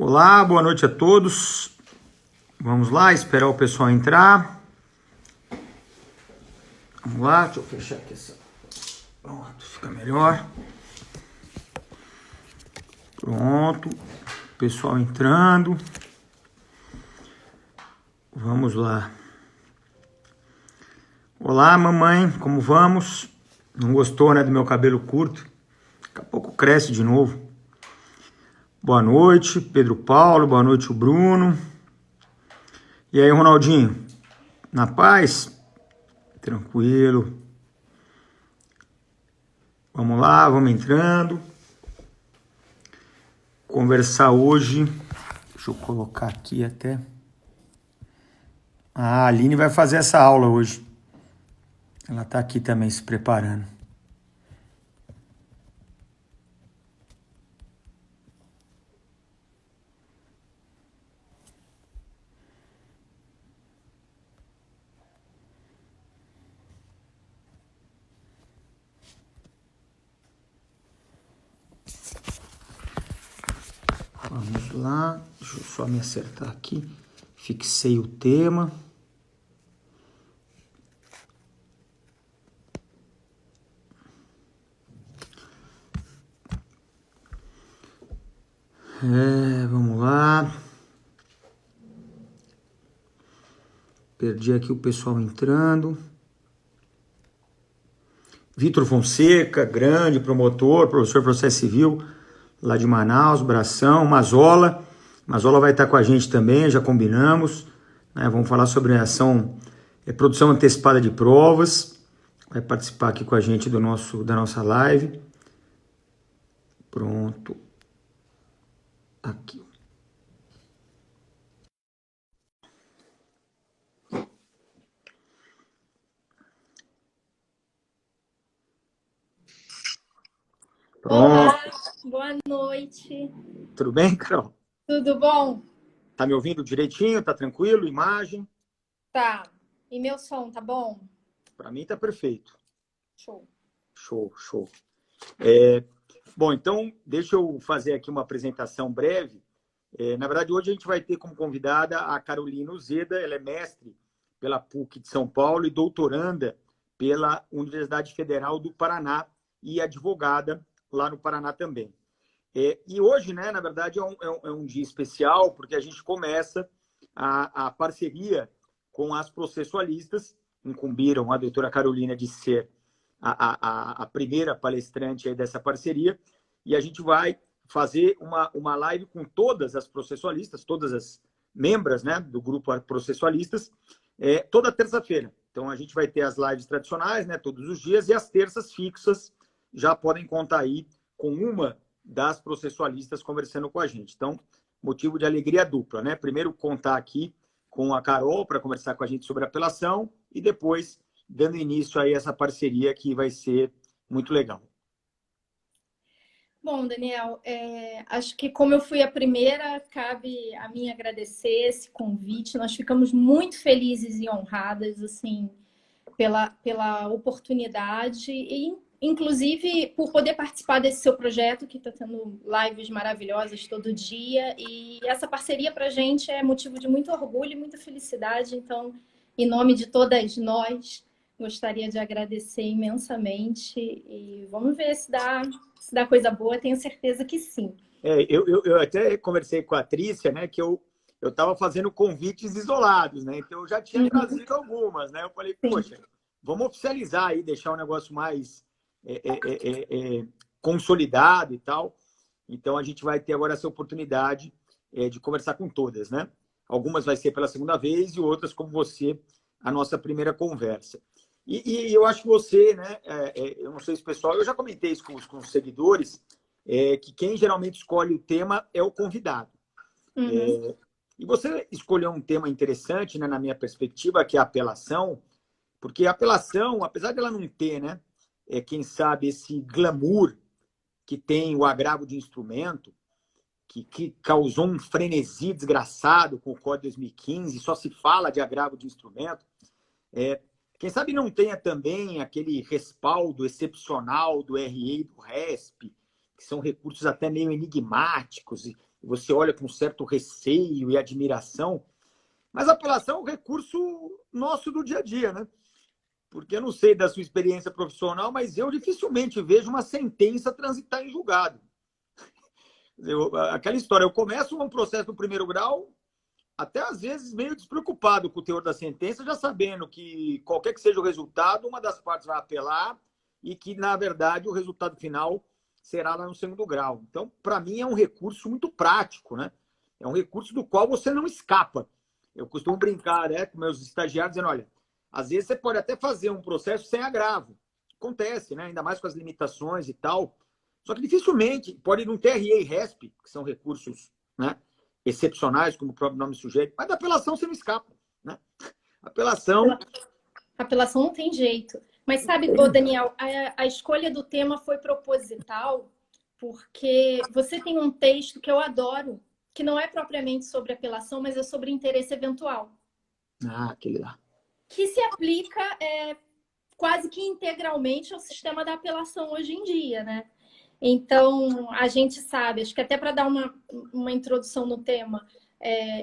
Olá, boa noite a todos. Vamos lá, esperar o pessoal entrar. Vamos lá, deixa eu fechar aqui essa. Pronto, fica melhor. Pronto, pessoal entrando. Vamos lá. Olá, mamãe, como vamos? Não gostou, né, do meu cabelo curto? Daqui a pouco cresce de novo. Boa noite, Pedro Paulo. Boa noite, o Bruno. E aí, Ronaldinho? Na paz? Tranquilo. Vamos lá, vamos entrando. Conversar hoje. Deixa eu colocar aqui até. A Aline vai fazer essa aula hoje. Ela está aqui também se preparando. Vamos lá, deixa eu só me acertar aqui. Fixei o tema. Vamos lá. Perdi aqui o pessoal entrando. Vitor Fonseca, grande promotor, professor de processo civil, lá de Manaus, Bração, Mazola. Mazola vai estar com a gente também, já combinamos. Né? Vamos falar sobre a ação, produção antecipada de provas. Vai participar aqui com a gente da nossa live. Pronto. Aqui. Pronto. Olá, boa noite. Tudo bem, Carol? Tudo bom? Tá me ouvindo direitinho? Tá tranquilo? Imagem? Tá. E meu som, tá bom? Para mim tá perfeito. Show. Show. Bom, então deixa eu fazer aqui uma apresentação breve. Na verdade, hoje a gente vai ter como convidada a Carolina Uzeda. Ela é mestre pela PUC de São Paulo e doutoranda pela Universidade Federal do Paraná e advogada lá no Paraná também. E hoje, né, na verdade, é um dia especial porque a gente começa a parceria com as processualistas. Incumbiram a doutora Carolina de ser a primeira palestrante aí dessa parceria, e a gente vai fazer uma live com todas as processualistas, todas as membras, né, do grupo processualistas, toda terça-feira. Então, a gente vai ter as lives tradicionais, né, todos os dias, e as terças fixas já podem contar aí com uma das processualistas conversando com a gente. Então, motivo de alegria dupla, né? Primeiro, contar aqui com a Carol para conversar com a gente sobre apelação e depois dando início a essa parceria que vai ser muito legal. Bom, Daniel, acho que como eu fui a primeira, cabe a mim agradecer esse convite. Nós ficamos muito felizes e honradas, assim, pela oportunidade e, inclusive, por poder participar desse seu projeto, que está tendo lives maravilhosas todo dia. E essa parceria para a gente é motivo de muito orgulho e muita felicidade. Então, em nome de todas nós, gostaria de agradecer imensamente e vamos ver se dá coisa boa. Tenho certeza que sim. Eu até conversei com a Trícia, né, que eu estava fazendo convites isolados, né? Então eu já tinha trazido algumas, né? Eu falei, poxa, vamos oficializar aí, deixar o negócio mais consolidado e tal. Então a gente vai ter agora essa oportunidade de conversar com todas, né? Algumas vai ser pela segunda vez e outras, como você, a nossa primeira conversa. E eu acho que você, né? Eu não sei se o pessoal, eu já comentei isso com os seguidores, que quem geralmente escolhe o tema é o convidado. E você escolheu um tema interessante, né, na minha perspectiva, que é a apelação, porque a apelação, apesar de ela não ter, né, quem sabe, esse glamour que tem o agravo de instrumento, que causou um frenesi desgraçado com o Código 2015, só se fala de agravo de instrumento, quem sabe não tenha também aquele respaldo excepcional do RE e do RESP, que são recursos até meio enigmáticos você olha com certo receio e admiração, mas a apelação é um recurso nosso do dia a dia, né? Porque eu não sei da sua experiência profissional, mas eu dificilmente vejo uma sentença transitar em julgado. Aquela história, eu começo um processo do primeiro grau, até às vezes meio despreocupado com o teor da sentença, já sabendo que qualquer que seja o resultado, uma das partes vai apelar e que, na verdade, o resultado final será lá no segundo grau. Então, para mim, é um recurso muito prático, né? É um recurso do qual você não escapa. Eu costumo brincar, né, com meus estagiários, dizendo, olha, às vezes você pode até fazer um processo sem agravo. Acontece, né? Ainda mais com as limitações e tal. Só que dificilmente pode ir num TRE e RESP, que são recursos, né, excepcionais, como o próprio nome sugere, mas da apelação você não escapa, né? Apelação... Apelação não tem jeito. Mas sabe, ô Daniel, a escolha do tema foi proposital, porque você tem um texto que eu adoro, que não é propriamente sobre apelação, mas é sobre interesse eventual. Ah, aquele lá. Que se aplica quase que integralmente ao sistema da apelação hoje em dia, né? Então, a gente sabe, acho que até para dar uma introdução no tema,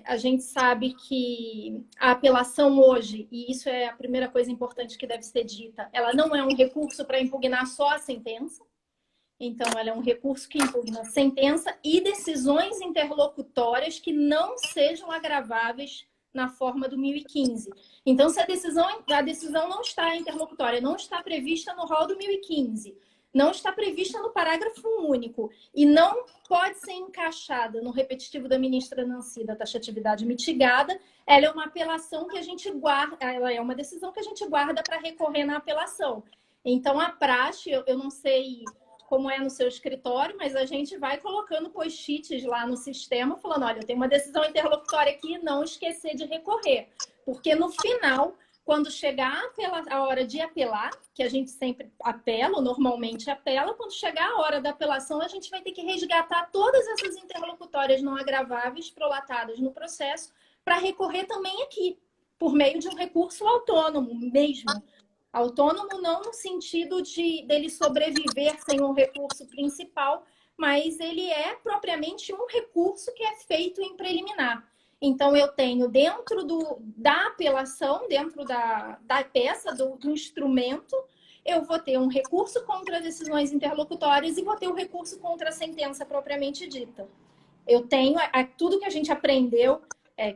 a gente sabe que a apelação hoje, e isso é a primeira coisa importante que deve ser dita, ela não é um recurso para impugnar só a sentença. Então, ela é um recurso que impugna sentença e decisões interlocutórias que não sejam agraváveis na forma do 1015. Então, se a decisão não está interlocutória, não está prevista no rol do 1015, não está prevista no parágrafo único e não pode ser encaixada no repetitivo da ministra Nancy da taxatividade mitigada, ela é uma apelação que a gente guarda, ela é uma decisão que a gente guarda para recorrer na apelação. Então, a praxe, eu não sei como é no seu escritório, mas a gente vai colocando post-its lá no sistema, falando, olha, eu tenho uma decisão interlocutória aqui, não esquecer de recorrer. Porque no final, quando chegar a hora de apelar, que a gente sempre apela, ou normalmente apela, quando chegar a hora da apelação, a gente vai ter que resgatar todas essas interlocutórias não agraváveis prolatadas no processo para recorrer também aqui, por meio de um recurso autônomo mesmo. Autônomo não no sentido dele sobreviver sem um recurso principal, mas ele é propriamente um recurso que é feito em preliminar. Então, eu tenho dentro da apelação, dentro da peça, do instrumento, eu vou ter um recurso contra decisões interlocutórias e vou ter o recurso contra a sentença propriamente dita. Eu tenho tudo que a gente aprendeu,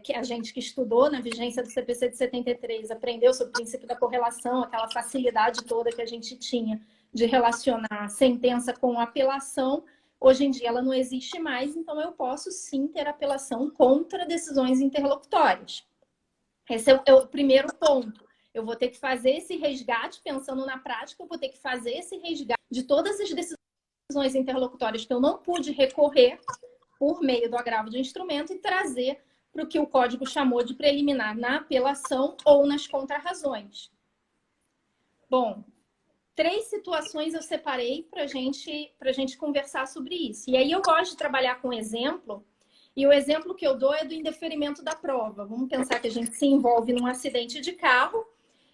que a gente que estudou na vigência do CPC de 73, aprendeu sobre o princípio da correlação, aquela facilidade toda que a gente tinha de relacionar sentença com apelação. Hoje em dia ela não existe mais, então eu posso sim ter apelação contra decisões interlocutórias. Esse é o primeiro ponto. Eu vou ter que fazer esse resgate, pensando na prática, eu vou ter que fazer esse resgate de todas as decisões interlocutórias que eu não pude recorrer por meio do agravo de instrumento e trazer para o que o código chamou de preliminar na apelação ou nas contrarrazões. Bom, 3 situações eu separei para a gente conversar sobre isso. E aí eu gosto de trabalhar com exemplo, e o exemplo que eu dou é do indeferimento da prova. Vamos pensar que a gente se envolve num acidente de carro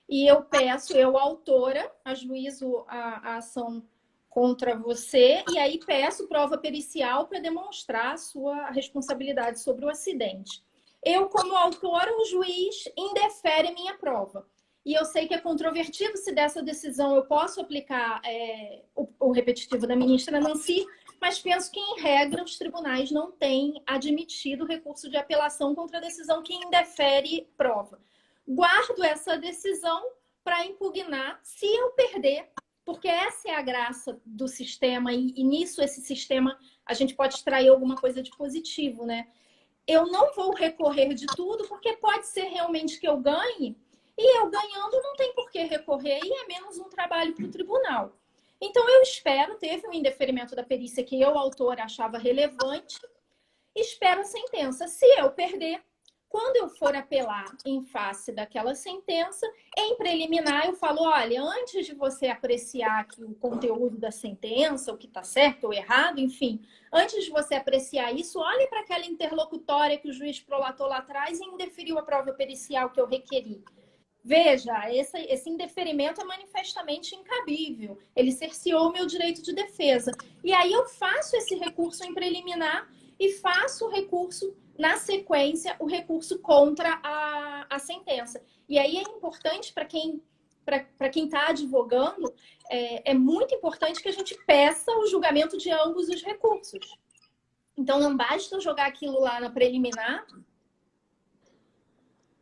e eu, autora, ajuizo a ação contra você e aí peço prova pericial para demonstrar a sua responsabilidade sobre o acidente. Eu, como autora, o juiz indefere minha prova. E eu sei que é controvertido se dessa decisão eu posso aplicar o repetitivo da ministra Nancy, mas penso que, em regra, os tribunais não têm admitido recurso de apelação contra a decisão que indefere prova. Guardo essa decisão para impugnar se eu perder, porque essa é a graça do sistema e nisso esse sistema a gente pode extrair alguma coisa de positivo, né? Eu não vou recorrer de tudo, porque pode ser realmente que eu ganhe, e eu ganhando não tem por que recorrer, e é menos um trabalho para o tribunal. Então, eu espero, teve um indeferimento da perícia que eu, autor, achava relevante, espero a sentença. Se eu perder, quando eu for apelar em face daquela sentença, em preliminar eu falo, olha, antes de você apreciar aqui o conteúdo da sentença, o que está certo ou errado, enfim, antes de você apreciar isso, olhe para aquela interlocutória que o juiz prolatou lá atrás e indeferiu a prova pericial que eu requeri. Veja, esse indeferimento é manifestamente incabível. Ele cerceou o meu direito de defesa. E aí eu faço esse recurso em preliminar e faço o recurso, na sequência, o recurso contra a sentença. E aí é importante para quem está advogando, é muito importante que a gente peça o julgamento de ambos os recursos. Então, não basta eu jogar aquilo lá na preliminar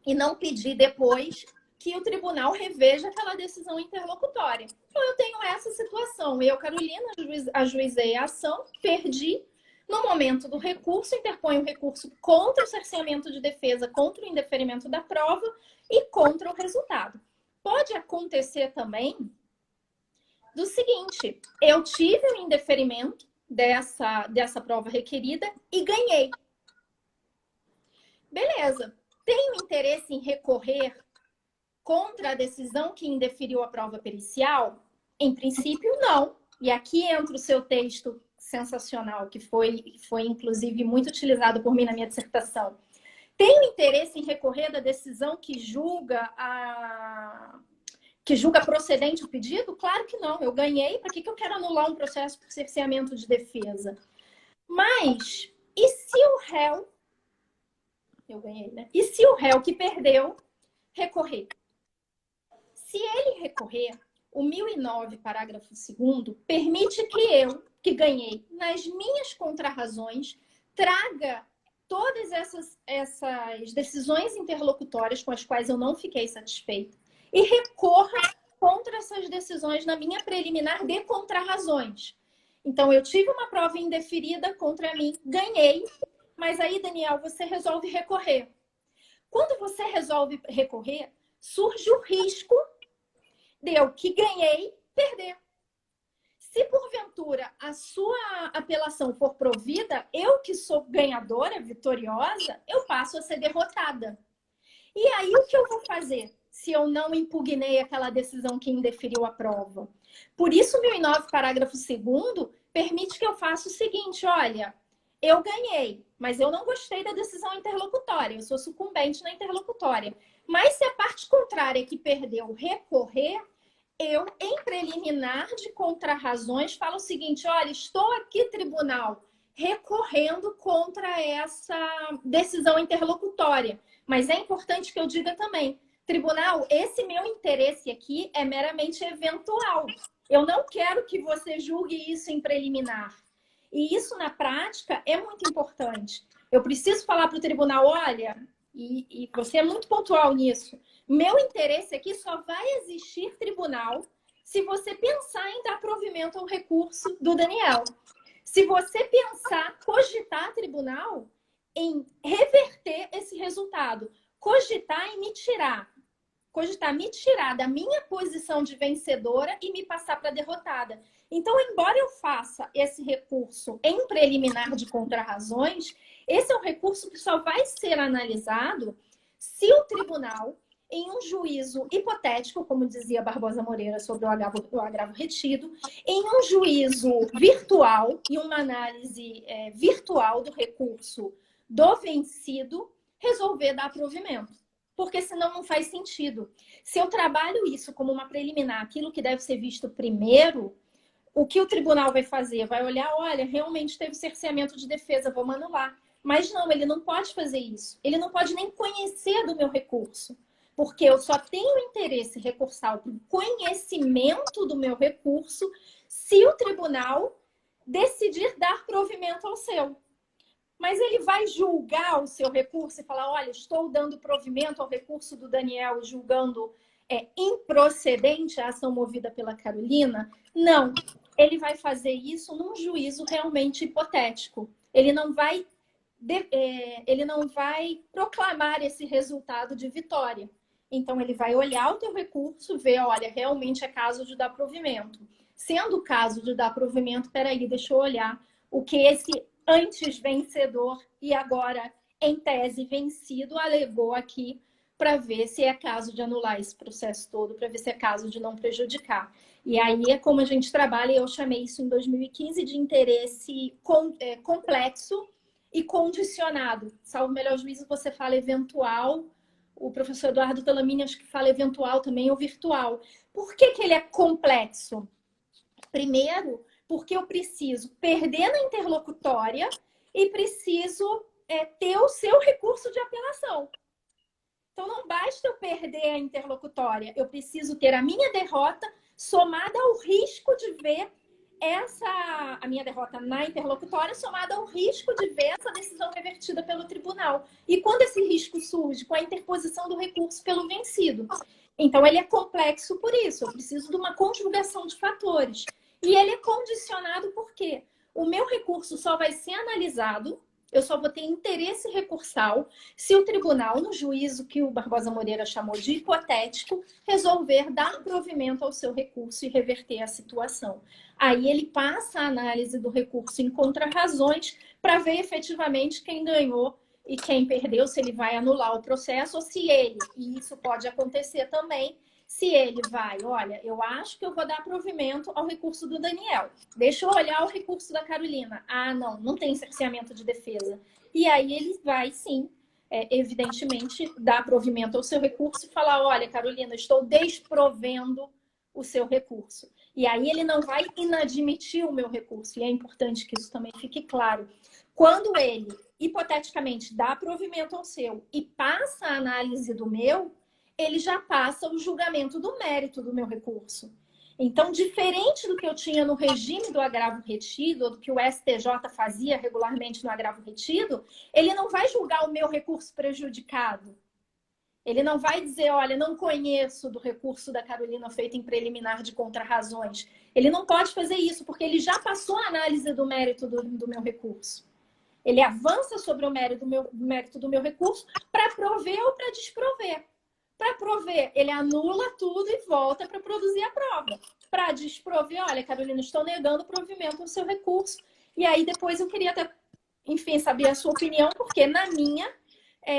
e não pedir depois que o tribunal reveja aquela decisão interlocutória. Então, eu tenho essa situação. Eu, Carolina, ajuizei a ação, perdi. No momento do recurso, interponho o recurso contra o cerceamento de defesa, contra o indeferimento da prova e contra o resultado. Pode acontecer também do seguinte: eu tive o indeferimento dessa prova requerida e ganhei. Beleza. Tenho interesse em recorrer contra a decisão que indeferiu a prova pericial? Em princípio, não. E aqui entra o seu texto sensacional, que foi inclusive muito utilizado por mim na minha dissertação. Tenho interesse em recorrer da decisão que julga procedente o pedido? Claro que não. Eu ganhei. Para que eu quero anular um processo por cerceamento de defesa? Mas, e se o réu... Eu ganhei, né? E se o réu que perdeu recorrer? Se ele recorrer, o 1009, parágrafo 2º, permite que eu, que ganhei nas minhas contrarrazões, traga todas essas decisões interlocutórias com as quais eu não fiquei satisfeita e recorra contra essas decisões na minha preliminar de contrarrazões. Então, eu tive uma prova indeferida contra mim, ganhei, mas aí, Daniel, você resolve recorrer. Quando você resolve recorrer, surge o risco de eu que ganhei perder. Se porventura a sua apelação for provida, eu que sou ganhadora, vitoriosa, eu passo a ser derrotada. E aí o que eu vou fazer se eu não impugnei aquela decisão que indeferiu a prova? Por isso, o 1009, parágrafo 2º, permite que eu faça o seguinte: olha, eu ganhei, mas eu não gostei da decisão interlocutória, eu sou sucumbente na interlocutória. Mas se a parte contrária que perdeu recorrer, eu, em preliminar de contrarrazões, falo o seguinte: olha, estou aqui, tribunal, recorrendo contra essa decisão interlocutória. Mas é importante que eu diga também, tribunal, esse meu interesse aqui é meramente eventual. Eu não quero que você julgue isso em preliminar. E isso, na prática, é muito importante. Eu preciso falar para o tribunal: olha, e você é muito pontual nisso, meu interesse aqui só vai existir, tribunal, se você pensar em dar provimento ao recurso do Daniel. Se você pensar, cogitar, tribunal, em reverter esse resultado, cogitar me tirar da minha posição de vencedora e me passar para derrotada. Então, embora eu faça esse recurso em preliminar de contrarrazões, esse é um recurso que só vai ser analisado se o tribunal, em um juízo hipotético, como dizia Barbosa Moreira sobre o agravo retido, em um juízo virtual e uma análise virtual do recurso do vencido, resolver dar provimento. Porque senão não faz sentido. Se eu trabalho isso como uma preliminar, aquilo que deve ser visto primeiro, o que o tribunal vai fazer? Vai olhar: olha, realmente teve cerceamento de defesa, vamos anular. Mas não, ele não pode fazer isso. Ele não pode nem conhecer do meu recurso. Porque eu só tenho interesse recursal para o conhecimento do meu recurso se o tribunal decidir dar provimento ao seu. Mas ele vai julgar o seu recurso e falar: olha, estou dando provimento ao recurso do Daniel, julgando improcedente a ação movida pela Carolina? Não. Ele vai fazer isso num juízo realmente hipotético. Ele não vai proclamar esse resultado de vitória. Então, ele vai olhar o teu recurso, ver: olha, realmente é caso de dar provimento. Sendo o caso de dar provimento, peraí, deixa eu olhar o que esse antes vencedor e agora, em tese, vencido, alegou aqui, para ver se é caso de anular esse processo todo, para ver se é caso de não prejudicar. E aí é como a gente trabalha, e eu chamei isso em 2015 de interesse complexo e condicionado. Salvo o melhor juízo, você fala eventual. O professor Eduardo Talamini acho que fala eventual também, ou virtual. Por que ele é complexo? Primeiro, porque eu preciso perder na interlocutória e preciso ter o seu recurso de apelação. Então, não basta eu perder a interlocutória, eu preciso ter a minha derrota somada ao risco de ver a minha derrota na interlocutória somada ao risco de ver essa decisão revertida pelo tribunal. E quando esse risco surge? Com a interposição do recurso pelo vencido. Então, ele é complexo por isso. Eu preciso de uma conjugação de fatores. E ele é condicionado por quê? O meu recurso só vai ser analisado, eu só vou ter interesse recursal se o tribunal, no juízo que o Barbosa Moreira chamou de hipotético, resolver dar provimento ao seu recurso e reverter a situação. Aí ele passa a análise do recurso em contrarrazões para ver efetivamente quem ganhou e quem perdeu, se ele vai anular o processo ou se ele, e isso pode acontecer também, se ele vai, olha, eu acho que eu vou dar provimento ao recurso do Daniel. Deixa eu olhar o recurso da Carolina. Ah, não tem cerceamento de defesa. E aí ele vai, sim, evidentemente, dar provimento ao seu recurso e falar, olha, Carolina, estou desprovendo o seu recurso. E aí ele não vai inadmitir o meu recurso. E é importante que isso também fique claro. Quando ele, hipoteticamente, dá provimento ao seu e passa a análise do meu, ele já passa o julgamento do mérito do meu recurso. Então, diferente do que eu tinha no regime do agravo retido, ou do que o STJ fazia regularmente no agravo retido, ele não vai julgar o meu recurso prejudicado. Ele não vai dizer, olha, não conheço do recurso da Carolina feito em preliminar de contrarrazões. Ele não pode fazer isso, porque ele já passou a análise do mérito do meu recurso. Ele avança sobre o mérito do meu recurso para prover ou para desprover. Para prover, ele anula tudo e volta para produzir a prova. Para desprover, olha, Carolina, estou negando o provimento do seu recurso. E aí depois eu queria até, enfim, saber a sua opinião, porque na minha,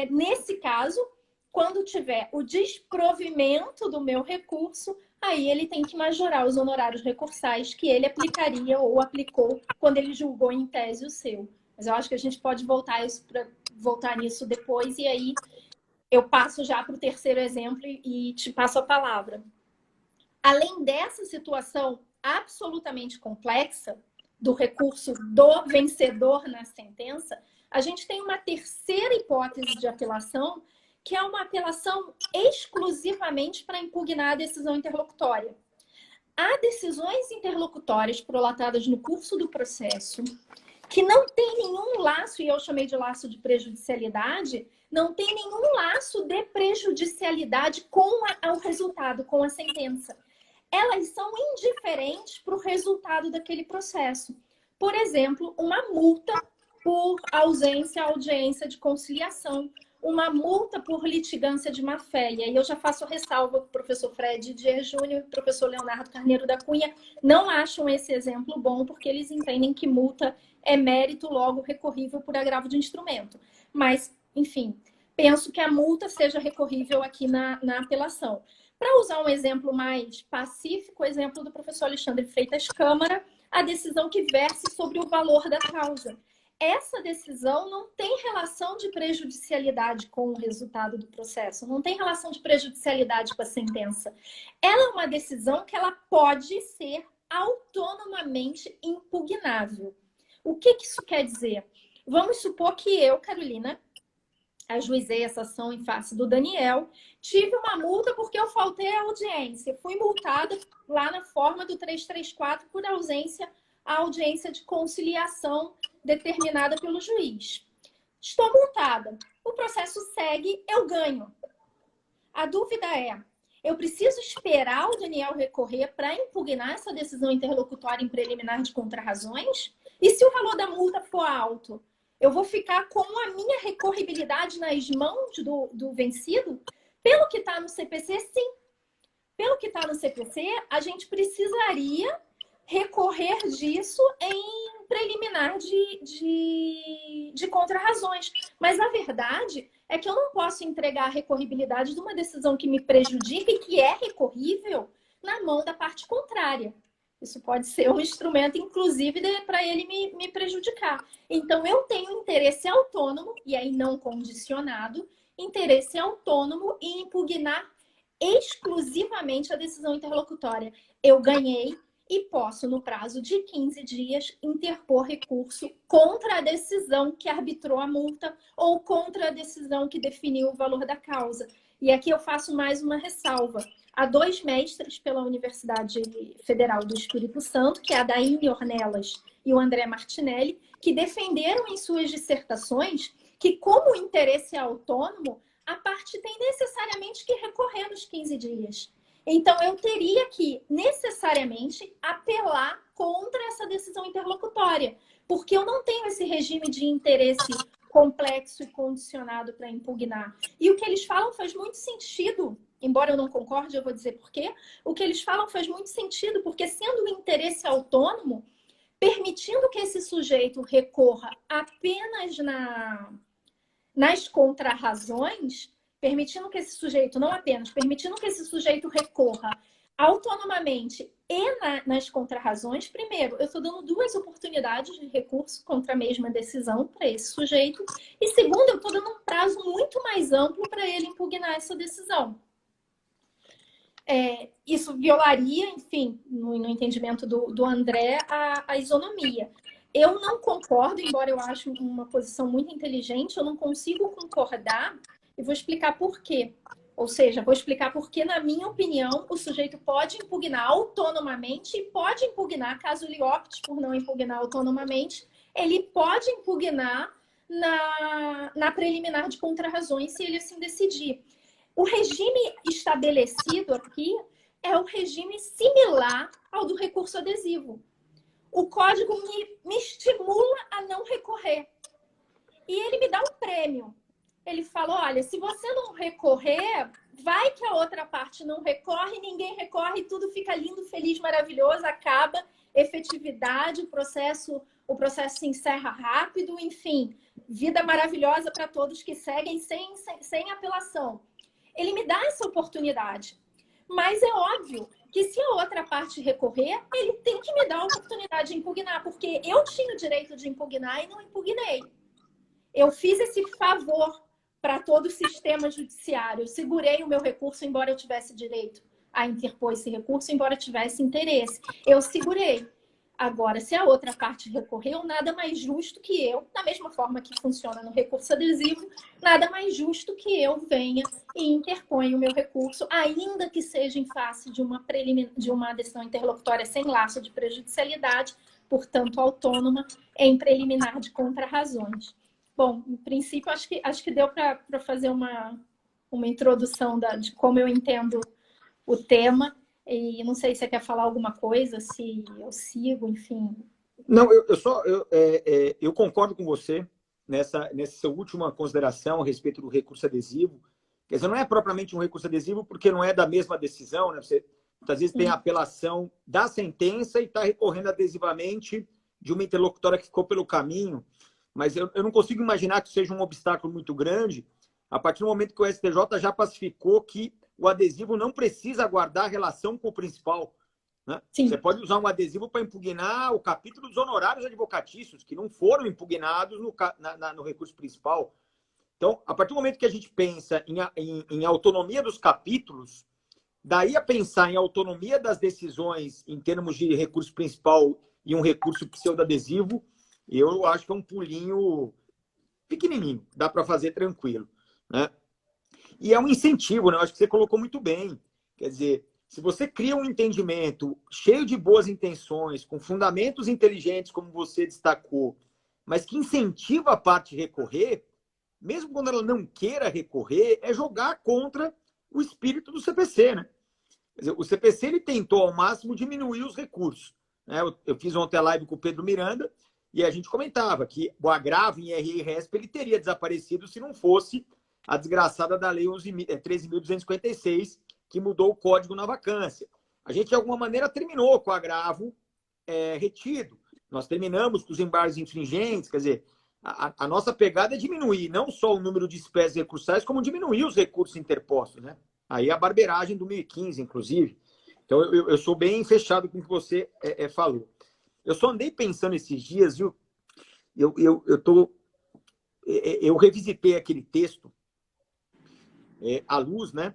nesse caso, quando tiver o desprovimento do meu recurso, aí ele tem que majorar os honorários recursais que ele aplicaria ou aplicou quando ele julgou em tese o seu. Mas eu acho que a gente pode voltar nisso depois e aí eu passo já para o terceiro exemplo e te passo a palavra. Além dessa situação absolutamente complexa do recurso do vencedor na sentença, a gente tem uma terceira hipótese de apelação, que é uma apelação exclusivamente para impugnar a decisão interlocutória. Há decisões interlocutórias prolatadas no curso do processo que não tem nenhum laço, e eu chamei de laço de prejudicialidade, não tem nenhum laço de prejudicialidade com o resultado, com a sentença. Elas são indiferentes para o resultado daquele processo. Por exemplo, uma multa por ausência à audiência de conciliação, uma multa por litigância de má-fé. E aí eu já faço ressalva para o professor Fred Dias Júnior e o professor Leonardo Carneiro da Cunha não acham esse exemplo bom, porque eles entendem que multa é mérito logo recorrível por agravo de instrumento. Mas, enfim, penso que a multa seja recorrível aqui na apelação. Para usar um exemplo mais pacífico, o exemplo do professor Alexandre Freitas Câmara, a decisão que verse sobre o valor da causa. Essa decisão não tem relação de prejudicialidade com o resultado do processo, não tem relação de prejudicialidade com a sentença. Ela é uma decisão que ela pode ser autonomamente impugnável. O que isso quer dizer? Vamos supor que eu, Carolina, ajuizei essa ação em face do Daniel, tive uma multa porque eu faltei à audiência. Fui multada lá na forma do 334 por ausência à audiência de conciliação determinada pelo juiz. Estou multada. O processo segue, eu ganho. A dúvida é, eu preciso esperar o Daniel recorrer para impugnar essa decisão interlocutória em preliminar de contrarrazões? E se o valor da multa for alto? Eu vou ficar com a minha recorribilidade nas mãos do vencido? Pelo que está no CPC, sim. Pelo que está no CPC, a gente precisaria recorrer disso em preliminar de contrarrazões. Mas a verdade é que eu não posso entregar a recorribilidade de uma decisão que me prejudica e que é recorrível na mão da parte contrária. Isso pode ser um instrumento, inclusive, para ele me prejudicar. Então, eu tenho interesse autônomo, e aí não condicionado, interesse autônomo em impugnar exclusivamente a decisão interlocutória. Eu ganhei, e posso, no prazo de 15 dias, interpor recurso contra a decisão que arbitrou a multa ou contra a decisão que definiu o valor da causa. E aqui eu faço mais uma ressalva. Há 2 mestres pela Universidade Federal do Espírito Santo, que é a Daine Ornelas e o André Martinelli, que defenderam em suas dissertações que, como o interesse é autônomo, a parte tem necessariamente que recorrer nos 15 dias. Então, eu teria que, necessariamente, apelar contra essa decisão interlocutória, porque eu não tenho esse regime de interesse complexo e condicionado para impugnar. E o que eles falam faz muito sentido, embora eu não concorde, eu vou dizer por quê. O que eles falam faz muito sentido, porque sendo o interesse autônomo, permitindo que esse sujeito recorra apenas nas contrarrazões, permitindo que esse sujeito, não apenas, permitindo que esse sujeito recorra autonomamente e nas contrarrazões, primeiro, eu estou dando 2 oportunidades de recurso contra a mesma decisão para esse sujeito, e segundo, eu estou dando um prazo muito mais amplo para ele impugnar essa decisão. Isso violaria, enfim, no entendimento do André, a isonomia. Eu não concordo, embora eu ache uma posição muito inteligente, eu não consigo concordar, e vou explicar por quê. Ou seja, vou explicar por que, na minha opinião, o sujeito pode impugnar autonomamente e pode impugnar, caso ele opte por não impugnar autonomamente, ele pode impugnar na preliminar de contrarrazões, se ele assim decidir. O regime estabelecido aqui é um regime similar ao do recurso adesivo. O código me estimula a não recorrer. E ele me dá um prêmio. Ele fala, olha, se você não recorrer, vai que a outra parte não recorre, ninguém recorre, tudo fica lindo, feliz, maravilhoso, acaba, efetividade, o processo se encerra rápido, enfim, vida maravilhosa para todos que seguem sem apelação. Ele me dá essa oportunidade. Mas é óbvio que se a outra parte recorrer, ele tem que me dar a oportunidade de impugnar, porque eu tinha o direito de impugnar e não impugnei. Eu fiz esse favor para todo o sistema judiciário. Eu segurei o meu recurso, embora eu tivesse direito a interpor esse recurso, embora eu tivesse interesse. Eu segurei. Agora, se a outra parte recorreu, nada mais justo que eu, da mesma forma que funciona no recurso adesivo, nada mais justo que eu venha e interponha o meu recurso, ainda que seja em face de uma decisão interlocutória sem laço de prejudicialidade, portanto autônoma, em preliminar de contrarrazões. Bom, em princípio, acho que deu para fazer uma introdução de como eu entendo o tema. E não sei se você quer falar alguma coisa, se eu sigo, enfim. Não, eu concordo com você nessa sua última consideração a respeito do recurso adesivo. Quer dizer, não é propriamente um recurso adesivo porque não é da mesma decisão, né? Você muitas vezes tem a apelação da sentença e está recorrendo adesivamente de uma interlocutória que ficou pelo caminho. Mas eu não consigo imaginar que seja um obstáculo muito grande a partir do momento que o STJ já pacificou que o adesivo não precisa guardar relação com o principal. Né? Você pode usar um adesivo para impugnar o capítulo dos honorários advocatícios, que não foram impugnados no recurso principal. Então, a partir do momento que a gente pensa em autonomia dos capítulos, daí a pensar em autonomia das decisões em termos de recurso principal e um recurso pseudo-adesivo, eu acho que é um pulinho pequenininho, dá para fazer tranquilo. Né? E é um incentivo, né? Eu acho que você colocou muito bem. Quer dizer, se você cria um entendimento cheio de boas intenções, com fundamentos inteligentes, como você destacou, mas que incentiva a parte a recorrer, mesmo quando ela não queira recorrer, é jogar contra o espírito do CPC, né? Quer dizer, o CPC ele tentou ao máximo diminuir os recursos. Né? Eu fiz ontem a live com o Pedro Miranda e a gente comentava que o agravo em RE e RESP ele teria desaparecido se não fosse a desgraçada da Lei 13.256, que mudou o código na vacância. A gente, de alguma maneira, terminou com o agravo retido. Nós terminamos com os embargos infringentes, quer dizer, a nossa pegada é diminuir não só o número de espécies recursais, como diminuir os recursos interpostos. Né? Aí a barbeiragem do 2015, inclusive. Então, eu sou bem fechado com o que você falou. Eu só andei pensando esses dias, viu? Eu revisitei aquele texto à luz, né,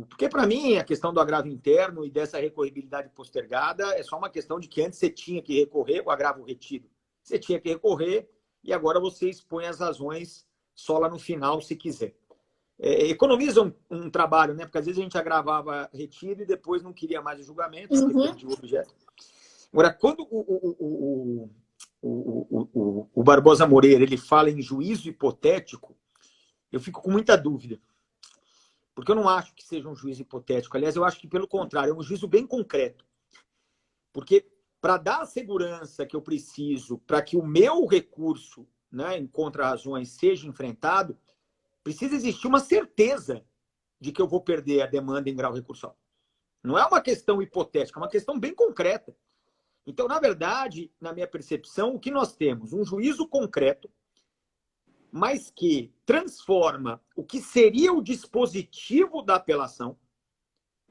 Porque, para mim, a questão do agravo interno e dessa recorribilidade postergada é só uma questão de que antes você tinha que recorrer, o agravo retido. Você tinha que recorrer e agora você expõe as razões só lá no final, se quiser. Economiza um trabalho, né? Porque às vezes a gente agravava retido e depois não queria mais o julgamento, porque perdia o objeto. Agora, quando o Barbosa Moreira ele fala em juízo hipotético, eu fico com muita dúvida. Porque eu não acho que seja um juízo hipotético. Aliás, eu acho que, pelo contrário, é um juízo bem concreto. Porque, para dar a segurança que eu preciso para que o meu recurso, né, em contra-razões seja enfrentado, precisa existir uma certeza de que eu vou perder a demanda em grau recursal. Não é uma questão hipotética, é uma questão bem concreta. Então, na verdade, na minha percepção, o que nós temos? Um juízo concreto, mas que transforma o que seria o dispositivo da apelação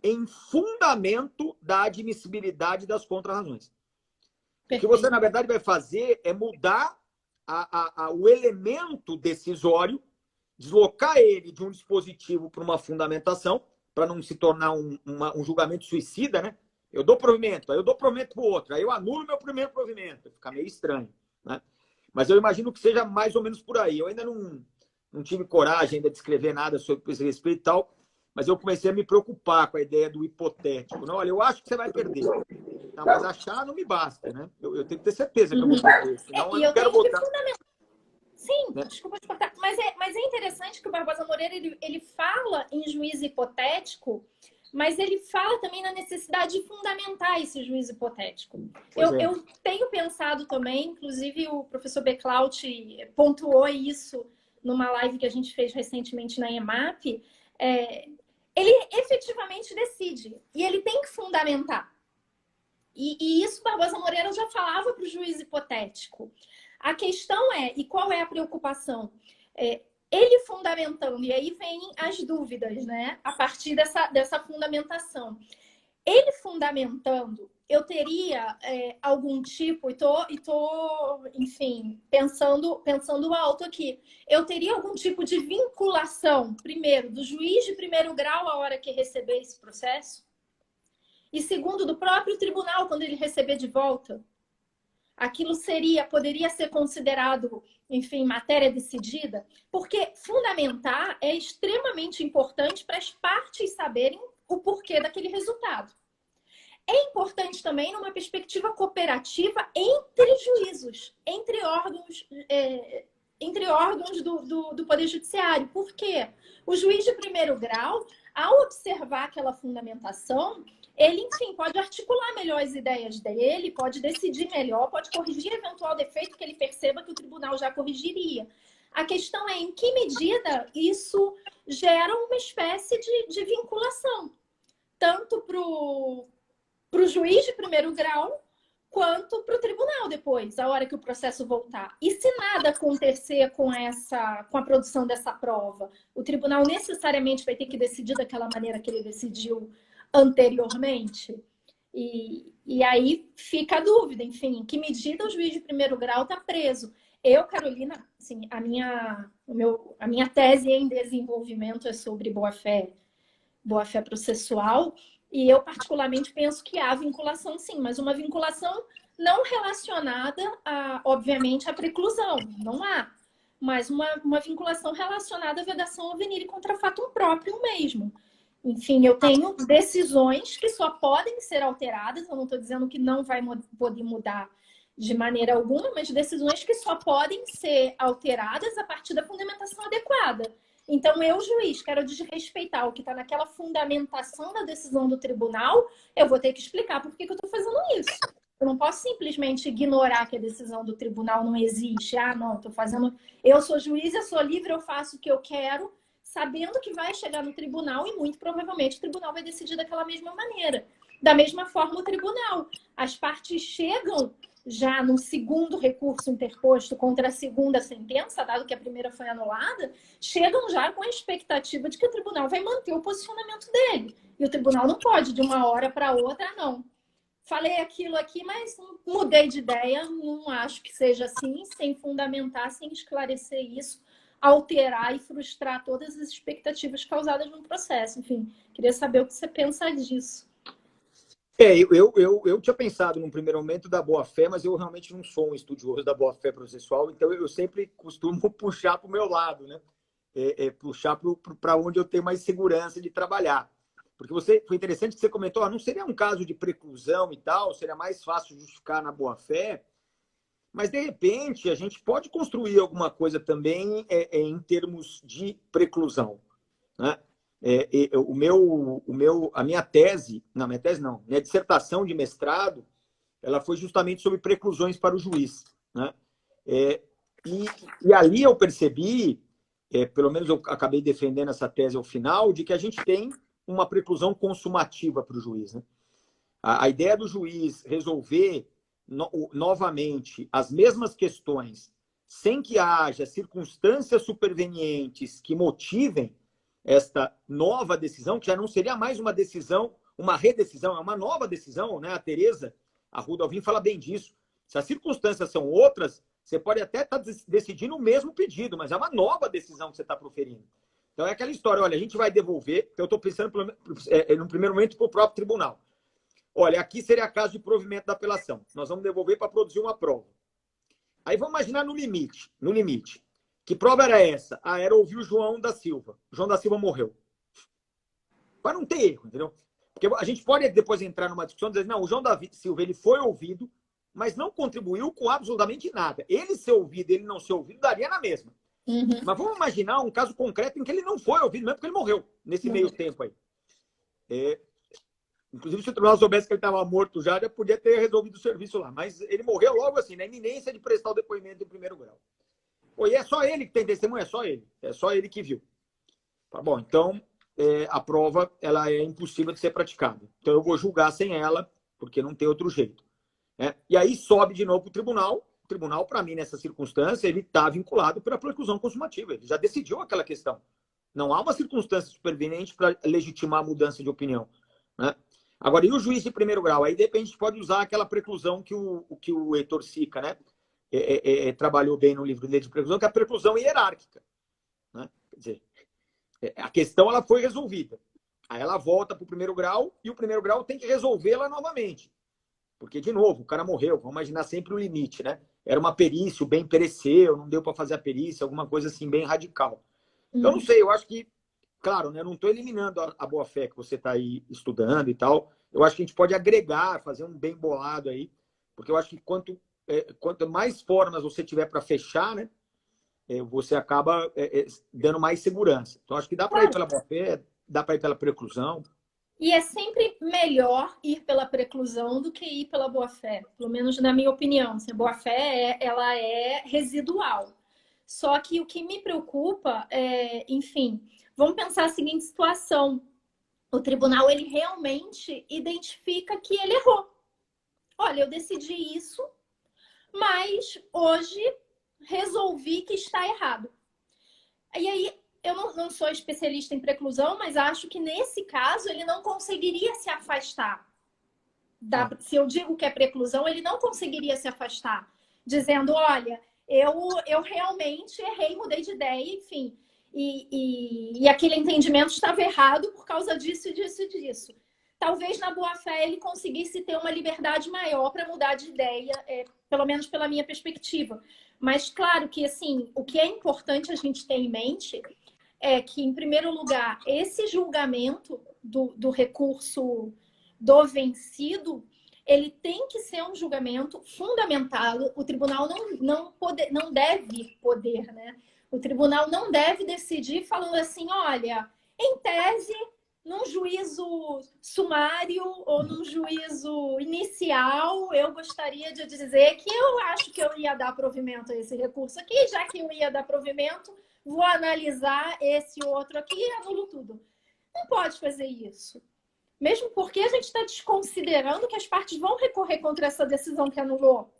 em fundamento da admissibilidade das contrarrazões. O que você, na verdade, vai fazer é mudar o elemento decisório, deslocar ele de um dispositivo para uma fundamentação, para não se tornar um julgamento suicida, né? Eu dou provimento, aí eu dou provimento para o outro, aí eu anulo meu primeiro provimento. Fica meio estranho, né? Mas eu imagino que seja mais ou menos por aí. Eu ainda não tive coragem ainda de escrever nada sobre esse respeito e tal, mas eu comecei a me preocupar com a ideia do hipotético. Não, olha, eu acho que você vai perder. Tá, mas achar não me basta, né? Eu tenho que ter certeza que eu vou perder, senão eu não quero botar. Sim, né? Desculpa te cortar. Mas é interessante que o Barbosa Moreira ele fala em juízo hipotético, mas ele fala também na necessidade de fundamentar esse juízo hipotético. Eu tenho pensado também, inclusive o professor Beclaut pontuou isso numa live que a gente fez recentemente na EMAP, ele efetivamente decide e ele tem que fundamentar. E isso Barbosa Moreira já falava para o juiz hipotético. A questão e qual é a preocupação? Ele fundamentando, e aí vem as dúvidas, né? A partir dessa fundamentação. Ele fundamentando, eu teria algum tipo, enfim, pensando alto aqui, eu teria algum tipo de vinculação, primeiro, do juiz de primeiro grau a hora que receber esse processo? E segundo, do próprio tribunal, quando ele receber de volta? Aquilo poderia ser considerado, enfim, matéria decidida? Porque fundamentar é extremamente importante para as partes saberem o porquê daquele resultado. É importante também numa perspectiva cooperativa entre juízos, entre órgãos do Poder Judiciário. Por quê? O juiz de primeiro grau, ao observar aquela fundamentação, ele, enfim, pode articular melhor as ideias dele, pode decidir melhor, pode corrigir eventual defeito que ele perceba que o tribunal já corrigiria. A questão é em que medida isso gera uma espécie de vinculação, tanto para o juiz de primeiro grau, quanto para o tribunal depois, a hora que o processo voltar. E se nada acontecer com a produção dessa prova, o tribunal necessariamente vai ter que decidir daquela maneira que ele decidiu anteriormente? E aí fica a dúvida, enfim, em que medida o juiz de primeiro grau está preso. Eu, Carolina, assim, a minha tese em desenvolvimento é sobre boa-fé processual, e eu particularmente penso que há vinculação sim, mas uma vinculação não relacionada, obviamente, à preclusão, não há, mas uma vinculação relacionada à vedação a venire contra fato próprio mesmo. Enfim, eu tenho decisões que só podem ser alteradas, eu não estou dizendo que não vai poder mudar de maneira alguma, mas decisões que só podem ser alteradas a partir da fundamentação adequada. Então, eu, juiz, quero desrespeitar o que está naquela fundamentação da decisão do tribunal, eu vou ter que explicar por que eu estou fazendo isso. Eu não posso simplesmente ignorar que a decisão do tribunal não existe. Não, estou fazendo... Eu sou juiz, eu sou livre, eu faço o que eu quero, sabendo que vai chegar no tribunal e muito provavelmente o tribunal vai decidir daquela mesma maneira. Da mesma forma, o tribunal. As partes chegam já no segundo recurso interposto contra a segunda sentença, dado que a primeira foi anulada, chegam já com a expectativa de que o tribunal vai manter o posicionamento dele. E o tribunal não pode, de uma hora para outra, não. Falei aquilo aqui, mas mudei de ideia, não acho que seja assim, sem fundamentar, sem esclarecer isso. alterar e frustrar todas as expectativas causadas no processo. Enfim, queria saber o que você pensa disso. Eu tinha pensado num primeiro momento da boa-fé, mas eu realmente não sou um estudioso da boa-fé processual, então eu sempre costumo puxar para o meu lado, né? Puxar para onde eu tenho mais segurança de trabalhar. Porque foi interessante que você comentou, não seria um caso de preclusão e tal, seria mais fácil justificar na boa-fé, mas de repente a gente pode construir alguma coisa também em termos de preclusão, né? A minha tese, não, minha dissertação de mestrado, ela foi justamente sobre preclusões para o juiz, né? E ali eu percebi, pelo menos eu acabei defendendo essa tese ao final, de que a gente tem uma preclusão consumativa para o juiz, né? A ideia do juiz resolver novamente as mesmas questões sem que haja circunstâncias supervenientes que motivem esta nova decisão, que já não seria mais uma decisão, uma redecisão, é uma nova decisão, né? A Tereza Arruda Alvim fala bem disso. Se as circunstâncias são outras, você pode até estar decidindo o mesmo pedido, mas é uma nova decisão que você está proferindo. Então é aquela história, olha, a gente vai devolver, eu estou pensando, no primeiro momento, para o próprio tribunal. Olha, aqui seria caso de provimento da apelação. Nós vamos devolver para produzir uma prova. Aí vamos imaginar no limite. Que prova era essa? Era ouvir o João da Silva. O João da Silva morreu. Mas não tem erro, entendeu? Porque a gente pode depois entrar numa discussão e dizer, não, o João da Silva ele foi ouvido, mas não contribuiu com absolutamente nada. Ele ser ouvido, ele não ser ouvido, daria na mesma. Uhum. Mas vamos imaginar um caso concreto em que ele não foi ouvido, mesmo porque ele morreu nesse meio tempo aí. Inclusive, se o tribunal soubesse que ele estava morto já podia ter resolvido o serviço lá. Mas ele morreu logo assim, na iminência de prestar o depoimento em primeiro grau. E é só ele que tem testemunha, é só ele que viu. Tá bom, então a prova ela é impossível de ser praticada. Então eu vou julgar sem ela, porque não tem outro jeito. Né? E aí sobe de novo para o tribunal. O tribunal, para mim, nessa circunstância, ele está vinculado pela preclusão consumativa. Ele já decidiu aquela questão. Não há uma circunstância superveniente para legitimar a mudança de opinião. Né? Agora, e o juiz de primeiro grau? Aí, de repente, a gente pode usar aquela preclusão que o Heitor Sica, né? Trabalhou bem no livro dele de preclusão, que é a preclusão hierárquica. Né? Quer dizer, a questão ela foi resolvida. Aí ela volta para o primeiro grau e o primeiro grau tem que resolvê-la novamente. Porque, de novo, o cara morreu. Vamos imaginar sempre o limite, né? Era uma perícia, o bem pereceu, não deu para fazer a perícia, alguma coisa assim bem radical. Então, não sei, eu acho que, claro, né, eu não estou eliminando a boa-fé que você está aí estudando e tal. Eu acho que a gente pode agregar, fazer um bem bolado aí, porque eu acho que quanto mais formas você tiver para fechar, né, você acaba dando mais segurança. Então, acho que dá para ir pela boa-fé, dá para ir pela preclusão. E é sempre melhor ir pela preclusão do que ir pela boa-fé, pelo menos na minha opinião. A boa-fé ela é residual. Só que o que me preocupa enfim, vamos pensar a seguinte situação. O tribunal, ele realmente identifica que ele errou. Olha, eu decidi isso, mas hoje resolvi que está errado. E aí, eu não sou especialista em preclusão, mas acho que nesse caso ele não conseguiria se afastar. Se eu digo que é preclusão, ele não conseguiria se afastar, dizendo, olha, eu realmente errei, mudei de ideia, enfim. E aquele entendimento estava errado por causa disso e disso e disso. Talvez na boa-fé ele conseguisse ter uma liberdade maior para mudar de ideia, pelo menos pela minha perspectiva. Mas claro que assim, o que é importante a gente ter em mente é que, em primeiro lugar, esse julgamento do recurso do vencido, ele tem que ser um julgamento fundamentado. O tribunal não deve poder, né? O tribunal não deve decidir falando assim, olha, em tese, num juízo sumário ou num juízo inicial, eu gostaria de dizer que eu acho que eu ia dar provimento a esse recurso aqui, já que eu ia dar provimento, vou analisar esse outro aqui e anulo tudo. Não pode fazer isso. Mesmo porque a gente está desconsiderando que as partes vão recorrer contra essa decisão que anulou.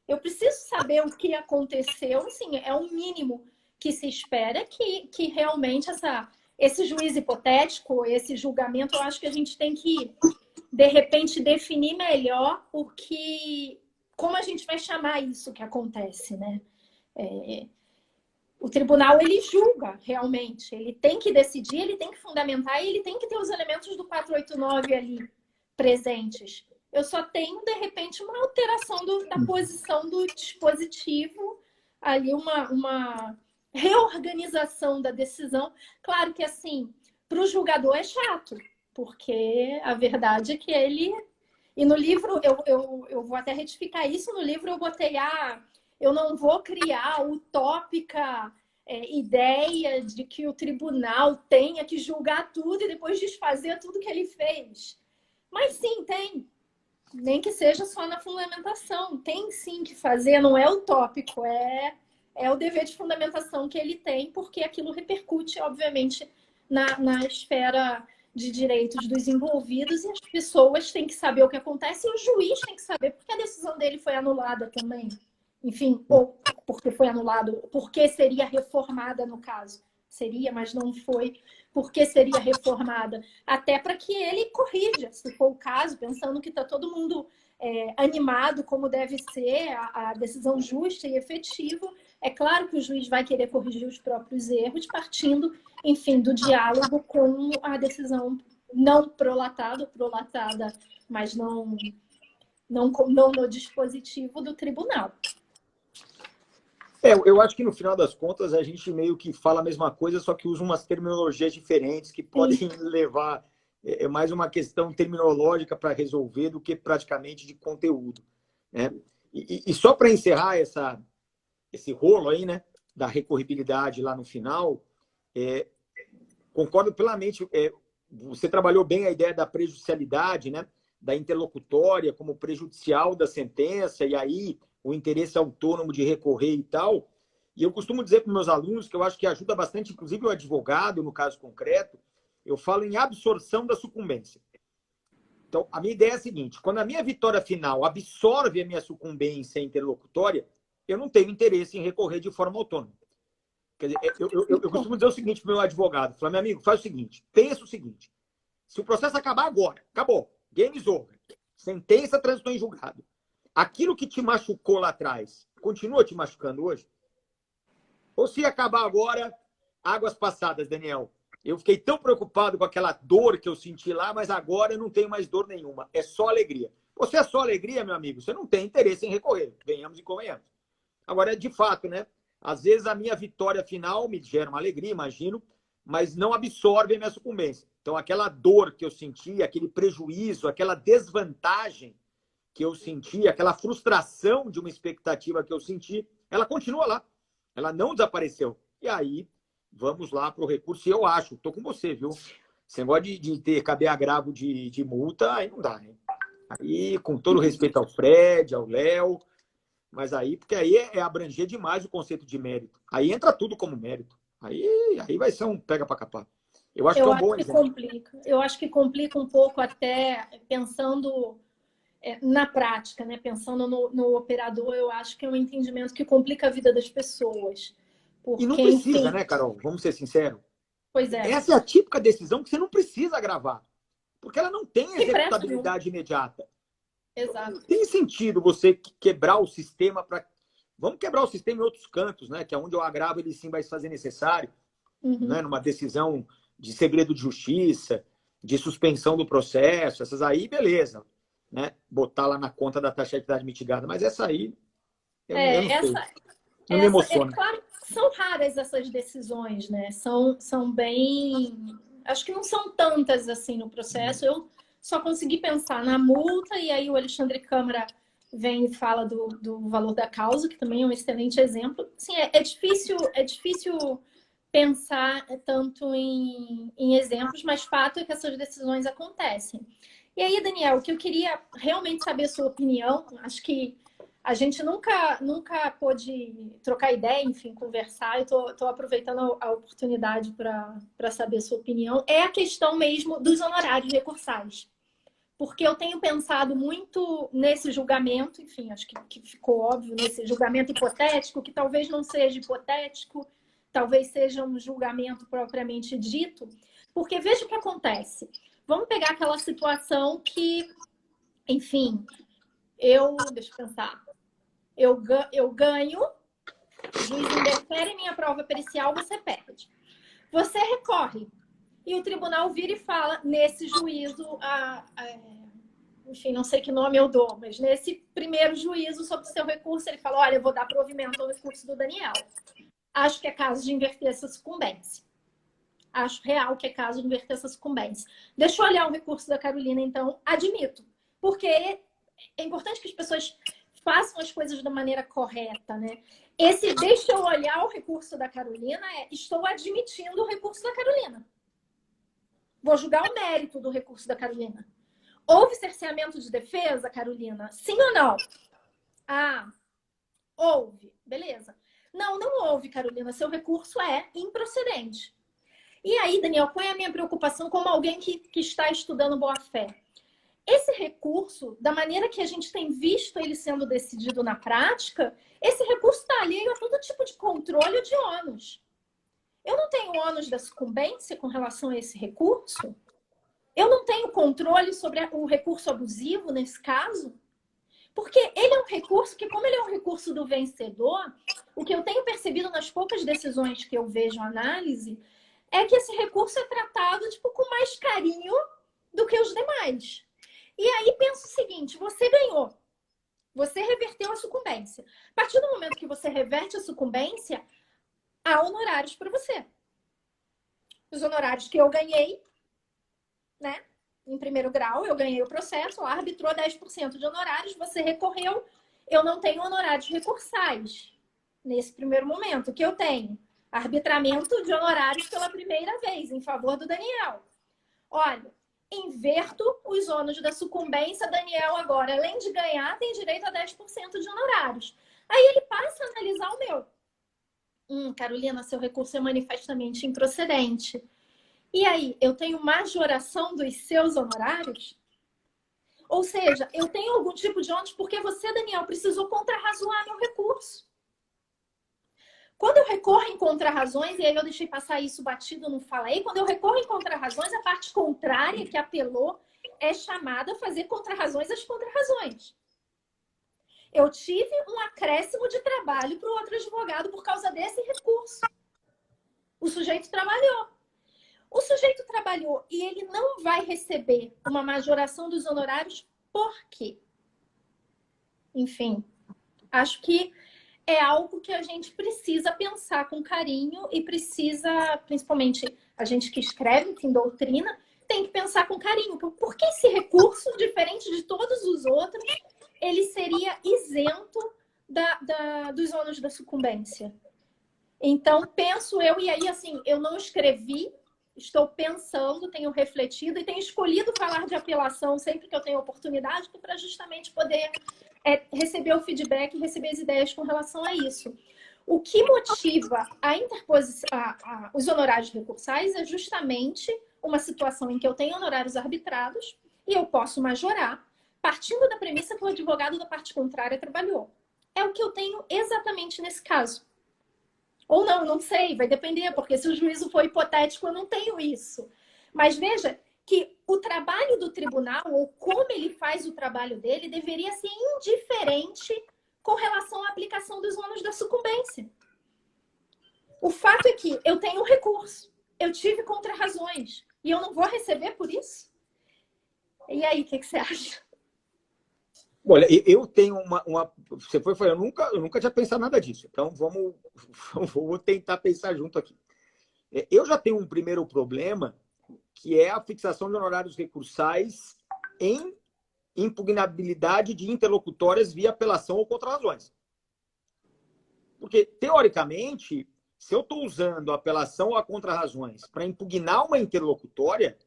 Eu preciso saber o que aconteceu, sim, é o mínimo que se espera que realmente esse juiz hipotético, esse julgamento, eu acho que a gente tem que, de repente, definir melhor como a gente vai chamar isso que acontece, né? O tribunal, ele julga realmente, ele tem que decidir, ele tem que fundamentar e ele tem que ter os elementos do 489 ali presentes. Eu só tenho, de repente, uma alteração da posição do dispositivo, ali uma reorganização da decisão. Claro que, assim, para o julgador é chato, porque a verdade é que ele... E no livro, eu vou até retificar isso, no livro eu botei, eu não vou criar a utópica ideia de que o tribunal tenha que julgar tudo e depois desfazer tudo que ele fez. Mas sim, tem. Nem que seja só na fundamentação. Tem sim que fazer, não é utópico, é o dever de fundamentação que ele tem, porque aquilo repercute, obviamente, na esfera de direitos dos envolvidos e as pessoas têm que saber o que acontece e o juiz tem que saber porque a decisão dele foi anulada também. Enfim, ou porque foi anulado, porque seria reformada no caso. Seria, mas não foi. Porque seria reformada? Até para que ele corrija, se for o caso, pensando que está todo mundo animado, como deve ser, a decisão justa e efetiva. É claro que o juiz vai querer corrigir os próprios erros, partindo, enfim, do diálogo com a decisão não prolatada, mas não no dispositivo do tribunal. Eu acho que no final das contas a gente meio que fala a mesma coisa, só que usa umas terminologias diferentes que podem levar mais uma questão terminológica para resolver do que praticamente de conteúdo, né? E só para encerrar esse rolo aí, né, da recorribilidade lá no final, concordo plenamente. Você trabalhou bem a ideia da prejudicialidade, né, da interlocutória como prejudicial da sentença, e aí o interesse autônomo de recorrer e tal. E eu costumo dizer para os meus alunos que eu acho que ajuda bastante, inclusive o advogado, no caso concreto, eu falo em absorção da sucumbência. Então, a minha ideia é a seguinte: quando a minha vitória final absorve a minha sucumbência interlocutória, eu não tenho interesse em recorrer de forma autônoma. Quer dizer, eu costumo dizer o seguinte para o meu advogado: falo, meu amigo, faz o seguinte, pensa o seguinte, se o processo acabar agora, acabou, game is over, sentença transitou em julgado, aquilo que te machucou lá atrás continua te machucando hoje? Ou se acabar agora, águas passadas, Daniel? Eu fiquei tão preocupado com aquela dor que eu senti lá, mas agora eu não tenho mais dor nenhuma. É só alegria. Você é só alegria, meu amigo, você não tem interesse em recorrer. Venhamos e convenhamos. Agora, de fato, né? Às vezes a minha vitória final me gera uma alegria, imagino, mas não absorve a minha sucumbência. Então, aquela dor que eu senti, aquele prejuízo, aquela desvantagem que eu senti, aquela frustração de uma expectativa que eu senti, ela continua lá. Ela não desapareceu. E aí, vamos lá para o recurso. E eu acho, estou com você, viu? Esse negócio de ter caber agravo de multa, aí não dá, né? Aí, com todo respeito ao Fred, ao Léo, mas aí, porque aí é abranger demais o conceito de mérito. Aí entra tudo como mérito. Aí vai ser um pega para capar. Eu acho que é um bom exemplo. Complica. Eu acho que complica um pouco até pensando na prática, né? Pensando no operador, eu acho que é um entendimento que complica a vida das pessoas. Porque, e não precisa, enfim... né, Carol? Vamos ser sinceros. Pois é. Essa é a típica decisão que você não precisa gravar. Porque ela não tem executabilidade imediata. Exato. Não tem sentido você quebrar o sistema para... Vamos quebrar o sistema em outros cantos, né? Que é onde o agravo ele sim vai se fazer necessário, né? Numa decisão de segredo de justiça, de suspensão do processo, essas aí, beleza, né? Botar lá na conta da taxa de atividade mitigada. Mas essa aí, eu não sei. Não me emociona. Claro, são raras essas decisões, né? São bem... Acho que não são tantas assim no processo. Eu só consegui pensar na multa, e aí o Alexandre Câmara vem e fala do valor da causa, que também é um excelente exemplo. Assim, é difícil pensar tanto em exemplos, mas fato é que essas decisões acontecem. E aí, Daniel, o que eu queria realmente saber a sua opinião, acho que a gente nunca pôde trocar ideia, enfim, conversar. Eu estou aproveitando a oportunidade para saber a sua opinião. É a questão mesmo dos honorários recursais. Porque eu tenho pensado muito nesse julgamento, enfim, acho que ficou óbvio, nesse julgamento hipotético, que talvez não seja hipotético, talvez seja um julgamento propriamente dito. Porque veja o que acontece. Vamos pegar aquela situação que, enfim, deixa eu pensar. Eu ganho, o juiz indefere minha prova pericial, você perde. Você recorre. E o tribunal vira e fala, nesse juízo, enfim, não sei que nome eu dou, mas nesse primeiro juízo sobre o seu recurso, ele fala, olha, eu vou dar provimento ao recurso do Daniel. Acho que é caso de inverter essa sucumbência. Acho real que é caso de inverter essa sucumbência. Deixa eu olhar o recurso da Carolina, então, admito. Porque é importante que as pessoas façam as coisas da maneira correta, né? Esse deixa eu olhar o recurso da Carolina estou admitindo o recurso da Carolina. Vou julgar o mérito do recurso da Carolina. Houve cerceamento de defesa, Carolina? Sim ou não? Ah, houve. Beleza. Não, não houve, Carolina. Seu recurso é improcedente. E aí, Daniel, qual é a minha preocupação como alguém que está estudando boa-fé? Esse recurso, da maneira que a gente tem visto ele sendo decidido na prática, esse recurso está alheio a todo tipo de controle ou de ônus. Eu não tenho ônus da sucumbência com relação a esse recurso? Eu não tenho controle sobre o recurso abusivo nesse caso? Porque ele é um recurso que, como ele é um recurso do vencedor, o que eu tenho percebido nas poucas decisões que eu vejo análise é que esse recurso é tratado tipo, com mais carinho do que os demais. E aí pensa o seguinte, você ganhou. Você reverteu a sucumbência. A partir do momento que você reverte a sucumbência, há honorários para você. Os honorários que eu ganhei, né? Em primeiro grau, eu ganhei o processo, arbitrou 10% de honorários, você recorreu, eu não tenho honorários recursais nesse primeiro momento. O que eu tenho? Arbitramento de honorários pela primeira vez, em favor do Daniel. Olha, inverto os ônus da sucumbência, Daniel agora, além de ganhar, tem direito a 10% de honorários. Aí ele passa a analisar o meu. Carolina, seu recurso é manifestamente improcedente. E aí, eu tenho majoração dos seus honorários? Ou seja, eu tenho algum tipo de ônus porque você, Daniel, precisou contrarrazoar meu recurso. Quando eu recorro em contrarrazões, e aí eu deixei passar isso batido, não falei, quando eu recorro em contrarrazões, a parte contrária que apelou é chamada a fazer contrarrazões às contrarrazões. Eu tive um acréscimo de trabalho para o outro advogado por causa desse recurso. O sujeito trabalhou. O sujeito trabalhou e ele não vai receber uma majoração dos honorários por quê? Enfim, acho que é algo que a gente precisa pensar com carinho e precisa, principalmente a gente que escreve, tem doutrina, tem que pensar com carinho. Por que esse recurso, diferente de todos os outros, ele seria isento dos ônus da sucumbência? Então, penso eu, e aí, assim, eu não escrevi, estou pensando, tenho refletido e tenho escolhido falar de apelação sempre que eu tenho oportunidade para justamente poder receber o feedback e receber as ideias com relação a isso. O que motiva a interposição, os honorários recursais é justamente uma situação em que eu tenho honorários arbitrados e eu posso majorar, partindo da premissa que o advogado da parte contrária trabalhou. É o que eu tenho exatamente nesse caso. Ou não, não sei, vai depender, porque se o juízo for hipotético, eu não tenho isso. Mas veja que o trabalho do tribunal, ou como ele faz o trabalho dele, deveria ser indiferente com relação à aplicação dos ônus da sucumbência. O fato é que eu tenho um recurso, eu tive contrarrazões, e eu não vou receber por isso? E aí, o que você acha? Olha, eu tenho Você foi falando, eu nunca tinha pensado nada disso. Então, vamos tentar pensar junto aqui. Eu já tenho um primeiro problema, que é a fixação de honorários recursais em impugnabilidade de interlocutórias via apelação ou contrarrazões. Porque, teoricamente, se eu estou usando a apelação ou a contrarrazões para impugnar uma interlocutória,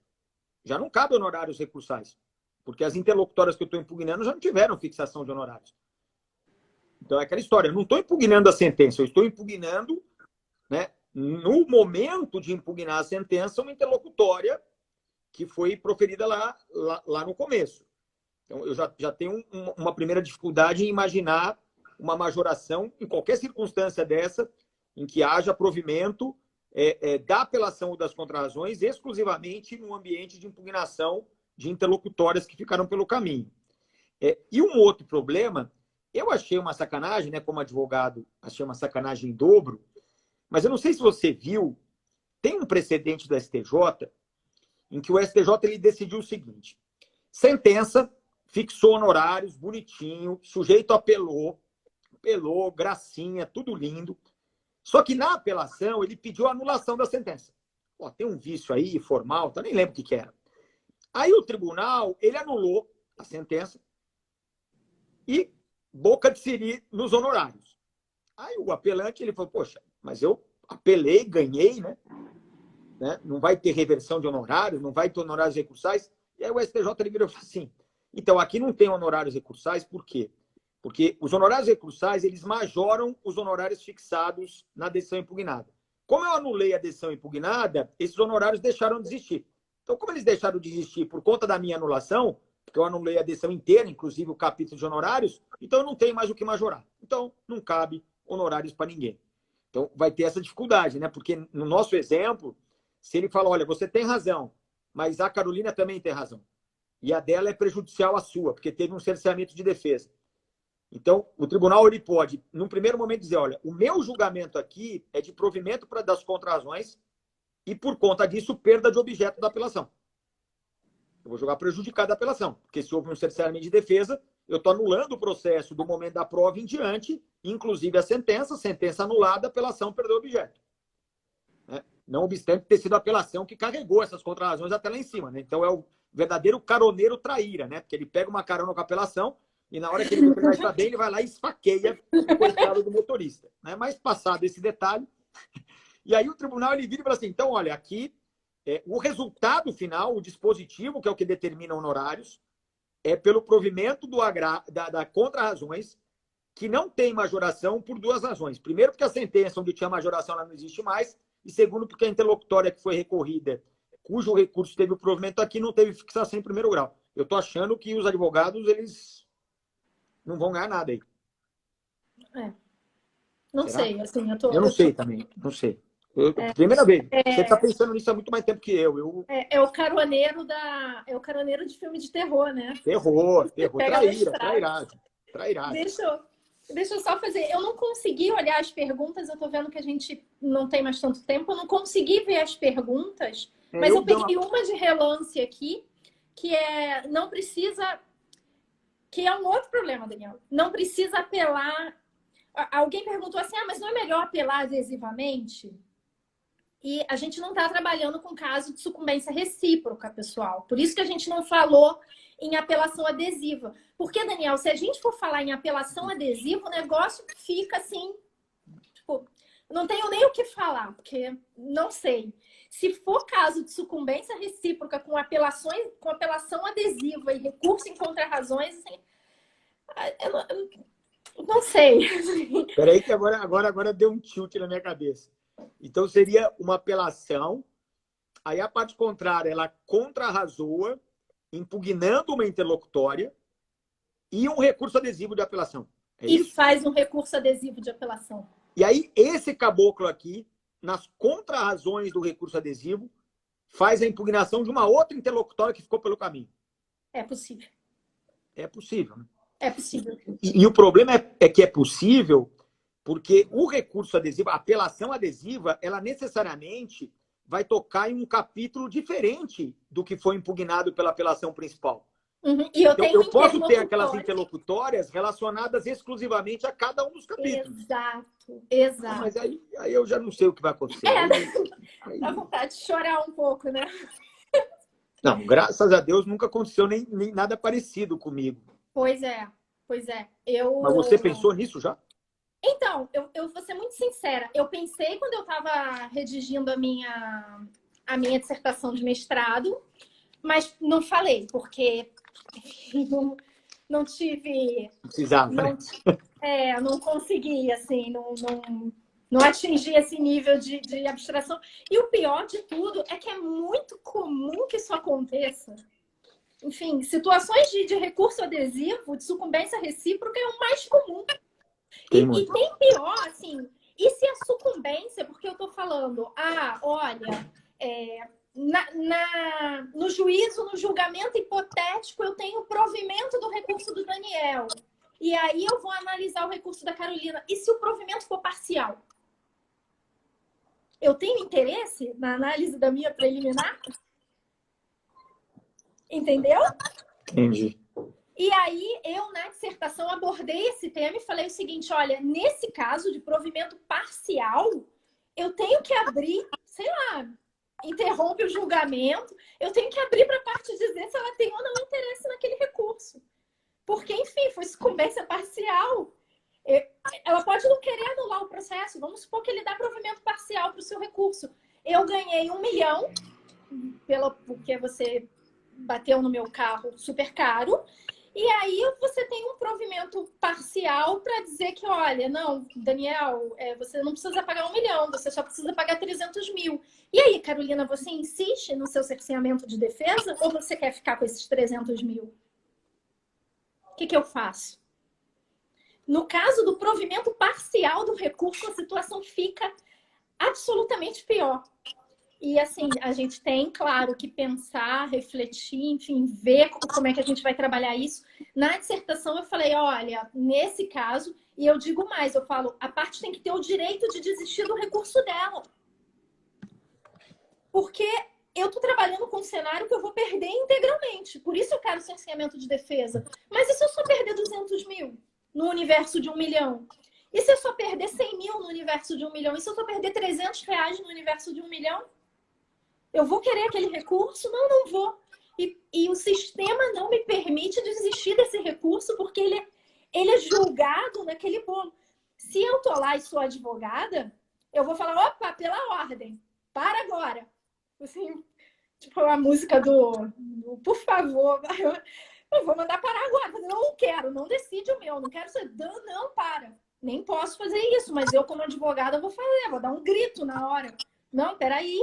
já não cabe honorários recursais. Porque as interlocutórias que eu estou impugnando já não tiveram fixação de honorários. Então, é aquela história. Eu não estou impugnando a sentença, eu estou impugnando, né, no momento de impugnar a sentença, uma interlocutória que foi proferida lá no começo. Então, eu já tenho uma primeira dificuldade em imaginar uma majoração em qualquer circunstância dessa, em que haja provimento da apelação ou das contrarrazões exclusivamente no ambiente de impugnação de interlocutórias que ficaram pelo caminho. E um outro problema, eu achei uma sacanagem, né, como advogado, achei uma sacanagem em dobro, mas eu não sei se você viu, tem um precedente do STJ em que o STJ ele decidiu o seguinte: sentença, fixou honorários, bonitinho, sujeito apelou, gracinha, tudo lindo. Só que na apelação ele pediu a anulação da sentença. Ó, tem um vício aí, formal, eu nem lembro o que era. Aí o tribunal, ele anulou a sentença e boca de siri nos honorários. Aí o apelante, ele falou, poxa, mas eu apelei, ganhei, né? Não vai ter reversão de honorários, não vai ter honorários recursais. E aí o STJ ele virou assim, então aqui não tem honorários recursais, por quê? Porque os honorários recursais, eles majoram os honorários fixados na decisão impugnada. Como eu anulei a decisão impugnada, esses honorários deixaram de existir. Então, como eles deixaram de existir por conta da minha anulação, porque eu anulei a decisão inteira, inclusive o capítulo de honorários, então eu não tenho mais o que majorar. Então, não cabe honorários para ninguém. Então, vai ter essa dificuldade, né? Porque no nosso exemplo, se ele fala, olha, você tem razão, mas a Carolina também tem razão. E a dela é prejudicial à sua, porque teve um cerceamento de defesa. Então, o tribunal ele pode, num primeiro momento, dizer, olha, o meu julgamento aqui é de provimento das contrarrazões e, por conta disso, perda de objeto da apelação. Eu vou julgar prejudicado a apelação, porque se houve um cerceamento de defesa, eu estou anulando o processo do momento da prova em diante, inclusive a sentença anulada, a apelação perdeu o objeto. Né? Não obstante ter sido a apelação que carregou essas contrarrazões até lá em cima. Né? Então, é o verdadeiro caroneiro traíra, né? Porque ele pega uma carona com a apelação e na hora que ele vai estar bem, ele vai lá e esfaqueia o coitado do motorista. Né? Mas passado esse detalhe, e aí o tribunal ele vira e fala assim, então, olha, aqui o resultado final, o dispositivo, que é o que determina honorários, é pelo provimento da contra-razões que não tem majoração por duas razões. Primeiro, porque a sentença onde tinha majoração ela não existe mais, e segundo, porque a interlocutória que foi recorrida, cujo recurso teve o provimento aqui, não teve fixação em primeiro grau. Eu estou achando que os advogados, eles não vão ganhar nada aí. Não Será? sei, assim, eu não sei também, não sei. Primeira vez. Você está pensando nisso há muito mais tempo que eu. É o caroneiro de filme de terror, né? Terror, Pega trairagem. Deixa eu só fazer. Eu não consegui olhar as perguntas, eu tô vendo que a gente não tem mais tanto tempo, eu não consegui ver as perguntas, mas eu peguei uma de relance aqui, que não precisa, que é um outro problema, Daniel. Não precisa apelar. Alguém perguntou assim, mas não é melhor apelar adesivamente? E a gente não está trabalhando com caso de sucumbência recíproca, pessoal. Por isso que a gente não falou em apelação adesiva. Porque, Daniel, se a gente for falar em apelação adesiva, o negócio fica assim, tipo, não tenho nem o que falar, porque não sei. Se for caso de sucumbência recíproca com apelação adesiva e recurso em contrarrazões, assim, eu não sei. Peraí que agora deu um tilt na minha cabeça. Então, seria uma apelação, aí a parte contrária, ela contrarrazoa, impugnando uma interlocutória e um recurso adesivo de apelação. Isso? Faz um recurso adesivo de apelação. E aí, esse caboclo aqui, nas contrarrazões do recurso adesivo, faz a impugnação de uma outra interlocutória que ficou pelo caminho. É possível. É possível, né? É possível. E o problema é que é possível porque o recurso adesivo, a apelação adesiva, ela necessariamente vai tocar em um capítulo diferente do que foi impugnado pela apelação principal. Uhum. E eu posso ter aquelas interlocutórias relacionadas exclusivamente a cada um dos capítulos. Exato. Mas aí eu já não sei o que vai acontecer. Dá vontade de chorar um pouco, né? Não, graças a Deus nunca aconteceu nem nada parecido comigo. Pois é. Mas você pensou nisso já? Então, eu vou ser muito sincera. Eu pensei quando eu estava redigindo a minha dissertação de mestrado, mas não falei, porque não tive... Precisava, né? Não consegui, assim, não atingi esse nível de abstração. E o pior de tudo é que é muito comum que isso aconteça. Enfim, situações de recurso adesivo, de sucumbência recíproca é o mais comum. E tem pior, assim, e se a sucumbência, porque eu tô falando, olha, no juízo, no julgamento hipotético, eu tenho o provimento do recurso do Daniel. E aí eu vou analisar o recurso da Carolina. E se o provimento for parcial? Eu tenho interesse na análise da minha preliminar? Entendeu? Entendi. E aí, eu, na dissertação, abordei esse tema e falei o seguinte, olha, nesse caso de provimento parcial, eu tenho que abrir, sei lá, interrompe o julgamento, eu tenho que abrir para a parte dizer se ela tem ou não interesse naquele recurso. Porque, enfim, foi sucumbência parcial. Ela pode não querer anular o processo. Vamos supor que ele dá provimento parcial para o seu recurso. Eu ganhei 1 milhão, porque você bateu no meu carro super caro. E aí você tem um provimento parcial para dizer que, olha, não, Daniel, você não precisa pagar 1 milhão, você só precisa pagar 300 mil. E aí, Carolina, você insiste no seu cerceamento de defesa ou você quer ficar com esses 300 mil? O que eu faço? No caso do provimento parcial do recurso, a situação fica absolutamente pior. E, assim, a gente tem, claro, que pensar, refletir, enfim, ver como é que a gente vai trabalhar isso. Na dissertação, eu falei, olha, nesse caso, e eu digo mais, eu falo, a parte tem que ter o direito de desistir do recurso dela. Porque eu estou trabalhando com um cenário que eu vou perder integralmente. Por isso eu quero cerceamento de defesa. Mas e se eu só perder 200 mil no universo de 1 milhão? E se eu só perder 100 mil no universo de 1 milhão? E se eu só perder 300 reais no universo de 1 milhão? Eu vou querer aquele recurso? Não, não vou. E o sistema não me permite desistir desse recurso porque ele é julgado naquele bolo. Se eu tô lá e sou advogada, eu vou falar, opa, pela ordem, para agora. Assim, tipo a música do por favor, eu vou mandar parar agora. Não quero, não decide o meu, não quero ser, não, para. Nem posso fazer isso, mas eu como advogada vou fazer, vou dar um grito na hora. Não, peraí.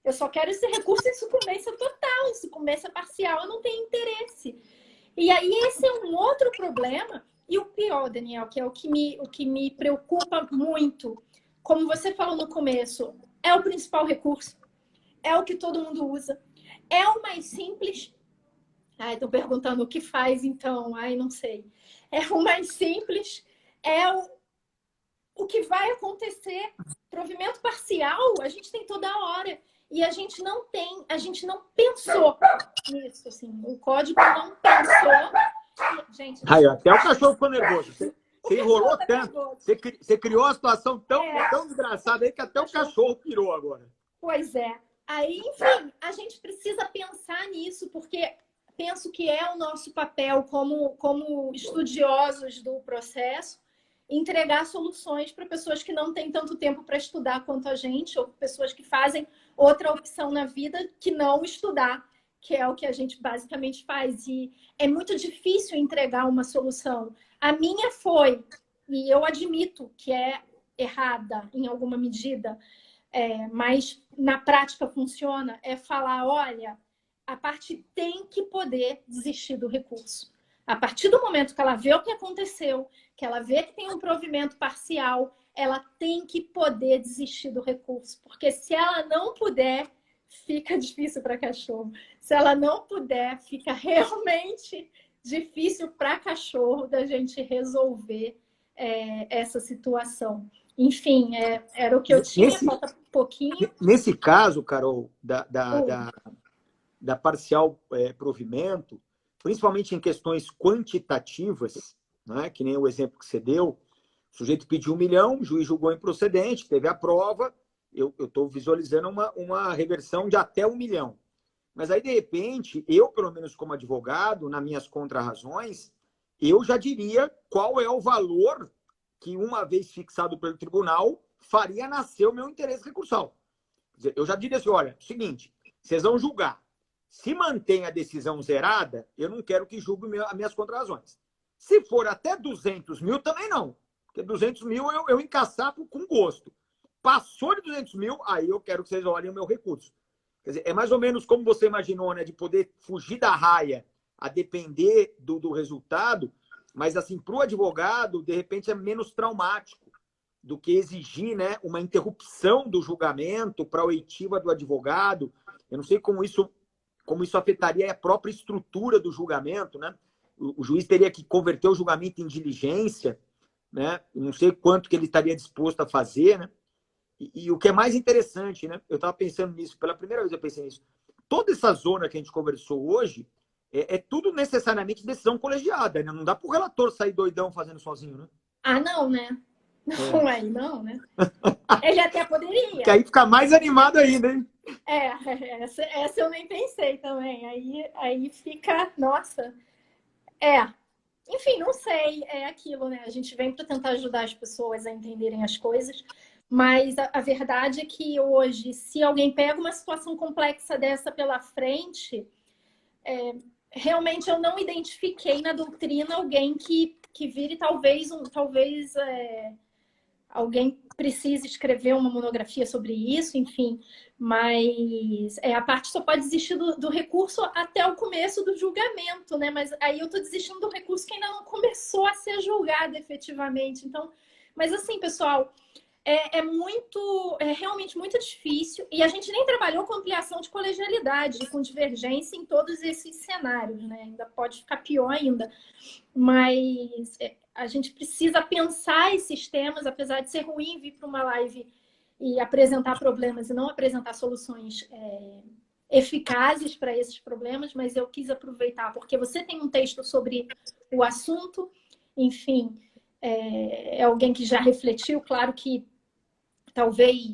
Eu só quero esse recurso em sucumbência total, em sucumbência parcial, eu não tenho interesse. E aí esse é um outro problema. E o pior, Daniel, que é o que me preocupa muito, como você falou no começo, é o principal recurso, é o que todo mundo usa, é o mais simples. Ai, estão perguntando o que faz, então. Ai, não sei. É o mais simples, é o que vai acontecer. Provimento parcial, a gente tem toda hora. E a gente não pensou nisso, assim. O código não pensou. Gente, Aí, até o cachorro ficou nervoso. Você enrolou tanto. Você criou uma situação tão desgraçada aí que até o cachorro pirou agora. Pois é. Aí, enfim, a gente precisa pensar nisso, porque penso que é o nosso papel como estudiosos do processo, entregar soluções para pessoas que não têm tanto tempo para estudar quanto a gente, ou pessoas que fazem outra opção na vida que não estudar, que é o que a gente basicamente faz. E é muito difícil entregar uma solução. A minha foi, e eu admito que é errada em alguma medida, mas na prática funciona, é falar, olha, a parte tem que poder desistir do recurso. A partir do momento que ela vê o que aconteceu, que ela vê que tem um provimento parcial, ela tem que poder desistir do recurso. Porque se ela não puder, fica difícil para cachorro. Se ela não puder, fica realmente difícil para cachorro da gente resolver essa situação. Enfim, era o que eu tinha, falta um pouquinho. Nesse caso, Carol, da parcial provimento, principalmente em questões quantitativas, né, que nem o exemplo que você deu, o sujeito pediu 1 milhão, o juiz julgou improcedente, teve a prova, eu estou visualizando uma reversão de até 1 milhão. Mas aí, de repente, eu, pelo menos como advogado, nas minhas contrarrazões, eu já diria qual é o valor que, uma vez fixado pelo tribunal, faria nascer o meu interesse recursal. Quer dizer, eu já diria assim, olha, seguinte, vocês vão julgar. Se mantém a decisão zerada, eu não quero que julgue as minhas contrarrazões. Se for até 200 mil, também não. Porque 200 mil eu encaçapo com gosto. Passou de 200 mil, aí eu quero que vocês olhem o meu recurso. Quer dizer, é mais ou menos como você imaginou, né? De poder fugir da raia a depender do resultado, mas assim, para o advogado, de repente, é menos traumático do que exigir, né, uma interrupção do julgamento para a oitiva do advogado. Eu não sei como isso afetaria a própria estrutura do julgamento, né? O juiz teria que converter o julgamento em diligência, né? Eu não sei quanto que ele estaria disposto a fazer, né? E o que é mais interessante, né? Eu estava pensando nisso, pela primeira vez eu pensei nisso. Toda essa zona que a gente conversou hoje é tudo necessariamente decisão colegiada, né? Não dá para o relator sair doidão fazendo sozinho, né? Ah, não, né? Não, aí não, né? Ele até poderia. Que aí fica mais animado ainda, hein? Essa eu nem pensei também. Aí fica, nossa. Enfim, não sei, é aquilo, né? A gente vem para tentar ajudar as pessoas a entenderem as coisas, mas a verdade é que hoje, se alguém pega uma situação complexa dessa pela frente, realmente eu não identifiquei na doutrina alguém que vire talvez alguém precise escrever uma monografia sobre isso, enfim, mas a parte só pode desistir do recurso até o começo do julgamento, né? Mas aí eu estou desistindo do recurso que ainda não começou a ser julgado efetivamente. Então, mas assim, pessoal, é realmente muito difícil, e a gente nem trabalhou com ampliação de colegialidade, com divergência em todos esses cenários, né? Ainda pode ficar pior ainda, mas a gente precisa pensar esses temas, apesar de ser ruim vir para uma live e apresentar problemas e não apresentar soluções eficazes para esses problemas, mas eu quis aproveitar, porque você tem um texto sobre o assunto, enfim, é alguém que já refletiu, claro que talvez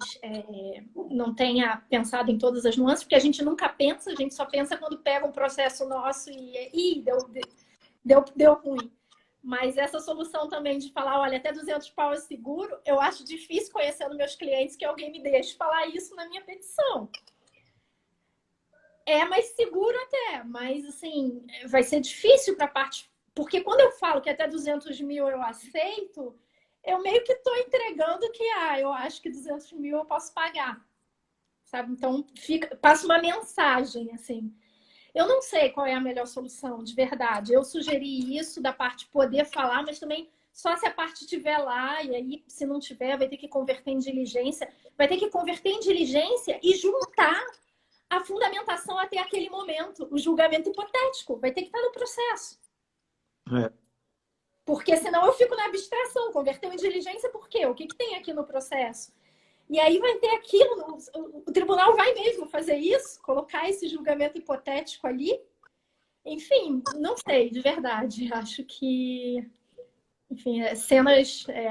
não tenha pensado em todas as nuances, porque a gente nunca pensa, a gente só pensa quando pega um processo nosso e deu ruim. Mas essa solução também de falar, olha, até 200 pau é seguro, eu acho difícil, conhecendo meus clientes, que alguém me deixe falar isso na minha petição. É mais seguro até, mas assim, vai ser difícil para a parte... Porque quando eu falo que até 200 mil eu aceito, eu meio que estou entregando que, eu acho que 200 mil eu posso pagar, sabe? Então, passa uma mensagem, assim. Eu não sei qual é a melhor solução, de verdade. Eu sugeri isso, da parte poder falar, mas também só se a parte estiver lá, e aí, se não tiver, vai ter que converter em diligência. Vai ter que converter em diligência e juntar a fundamentação até aquele momento. O julgamento hipotético vai ter que estar no processo. Porque senão eu fico na abstração. Converteu em diligência por quê? O que tem aqui no processo? E aí vai ter aquilo, o tribunal vai mesmo fazer isso, colocar esse julgamento hipotético ali. Enfim, não sei, de verdade. Acho que, enfim,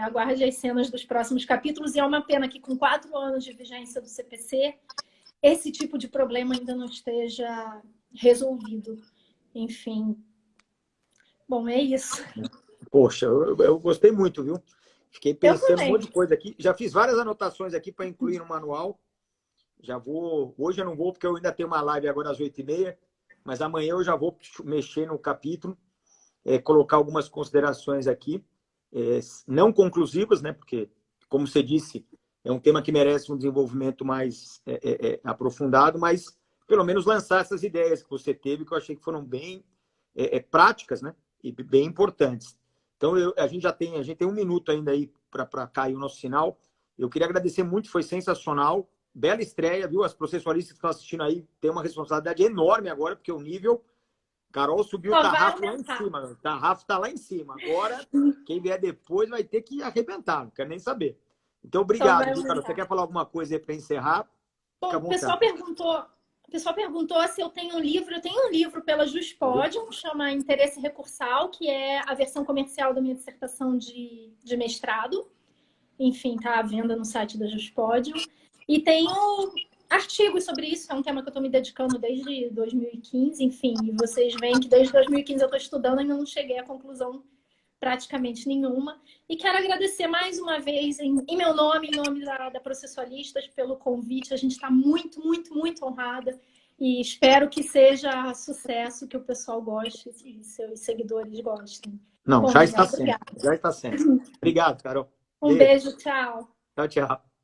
aguarde as cenas dos próximos capítulos. E é uma pena que com 4 anos de vigência do CPC, esse tipo de problema ainda não esteja resolvido. Enfim. Bom, é isso. Poxa, eu gostei muito, viu? Fiquei pensando um monte de coisa aqui. Já fiz várias anotações aqui para incluir no manual. Já vou... Hoje eu não vou, porque eu ainda tenho uma live agora às 8h30, mas amanhã eu já vou mexer no capítulo, colocar algumas considerações aqui, não conclusivas, né? Porque, como você disse, é um tema que merece um desenvolvimento mais aprofundado, mas pelo menos lançar essas ideias que você teve, que eu achei que foram bem práticas, né? E bem importantes. Então, a gente tem 1 minuto ainda aí para cair o nosso sinal. Eu queria agradecer muito, foi sensacional. Bela estreia, viu? As processualistas que estão assistindo aí têm uma responsabilidade enorme agora, porque o nível... Carol subiu o tarrafo lá em cima. O tarrafo está lá em cima. Agora, quem vier depois vai ter que arrebentar, não quero nem saber. Então, obrigado, viu, Carol? Você quer falar alguma coisa aí para encerrar? Bom, o pessoal perguntou se eu tenho um livro. Eu tenho um livro pela Juspodium, chama Interesse Recursal, que é a versão comercial da minha dissertação de mestrado. Enfim, está à venda no site da Juspodium. E tenho artigos sobre isso, é um tema que eu estou me dedicando desde 2015, enfim. E vocês veem que desde 2015 eu estou estudando e ainda não cheguei a conclusão praticamente nenhuma. E quero agradecer mais uma vez, em meu nome, em nome da Processualistas, pelo convite. A gente está muito, muito, muito honrada e espero que seja sucesso, que o pessoal goste e seus seguidores gostem. Não, já está sendo. Já está sendo. Obrigado, Carol. Um beijo, tchau. Tchau, tchau.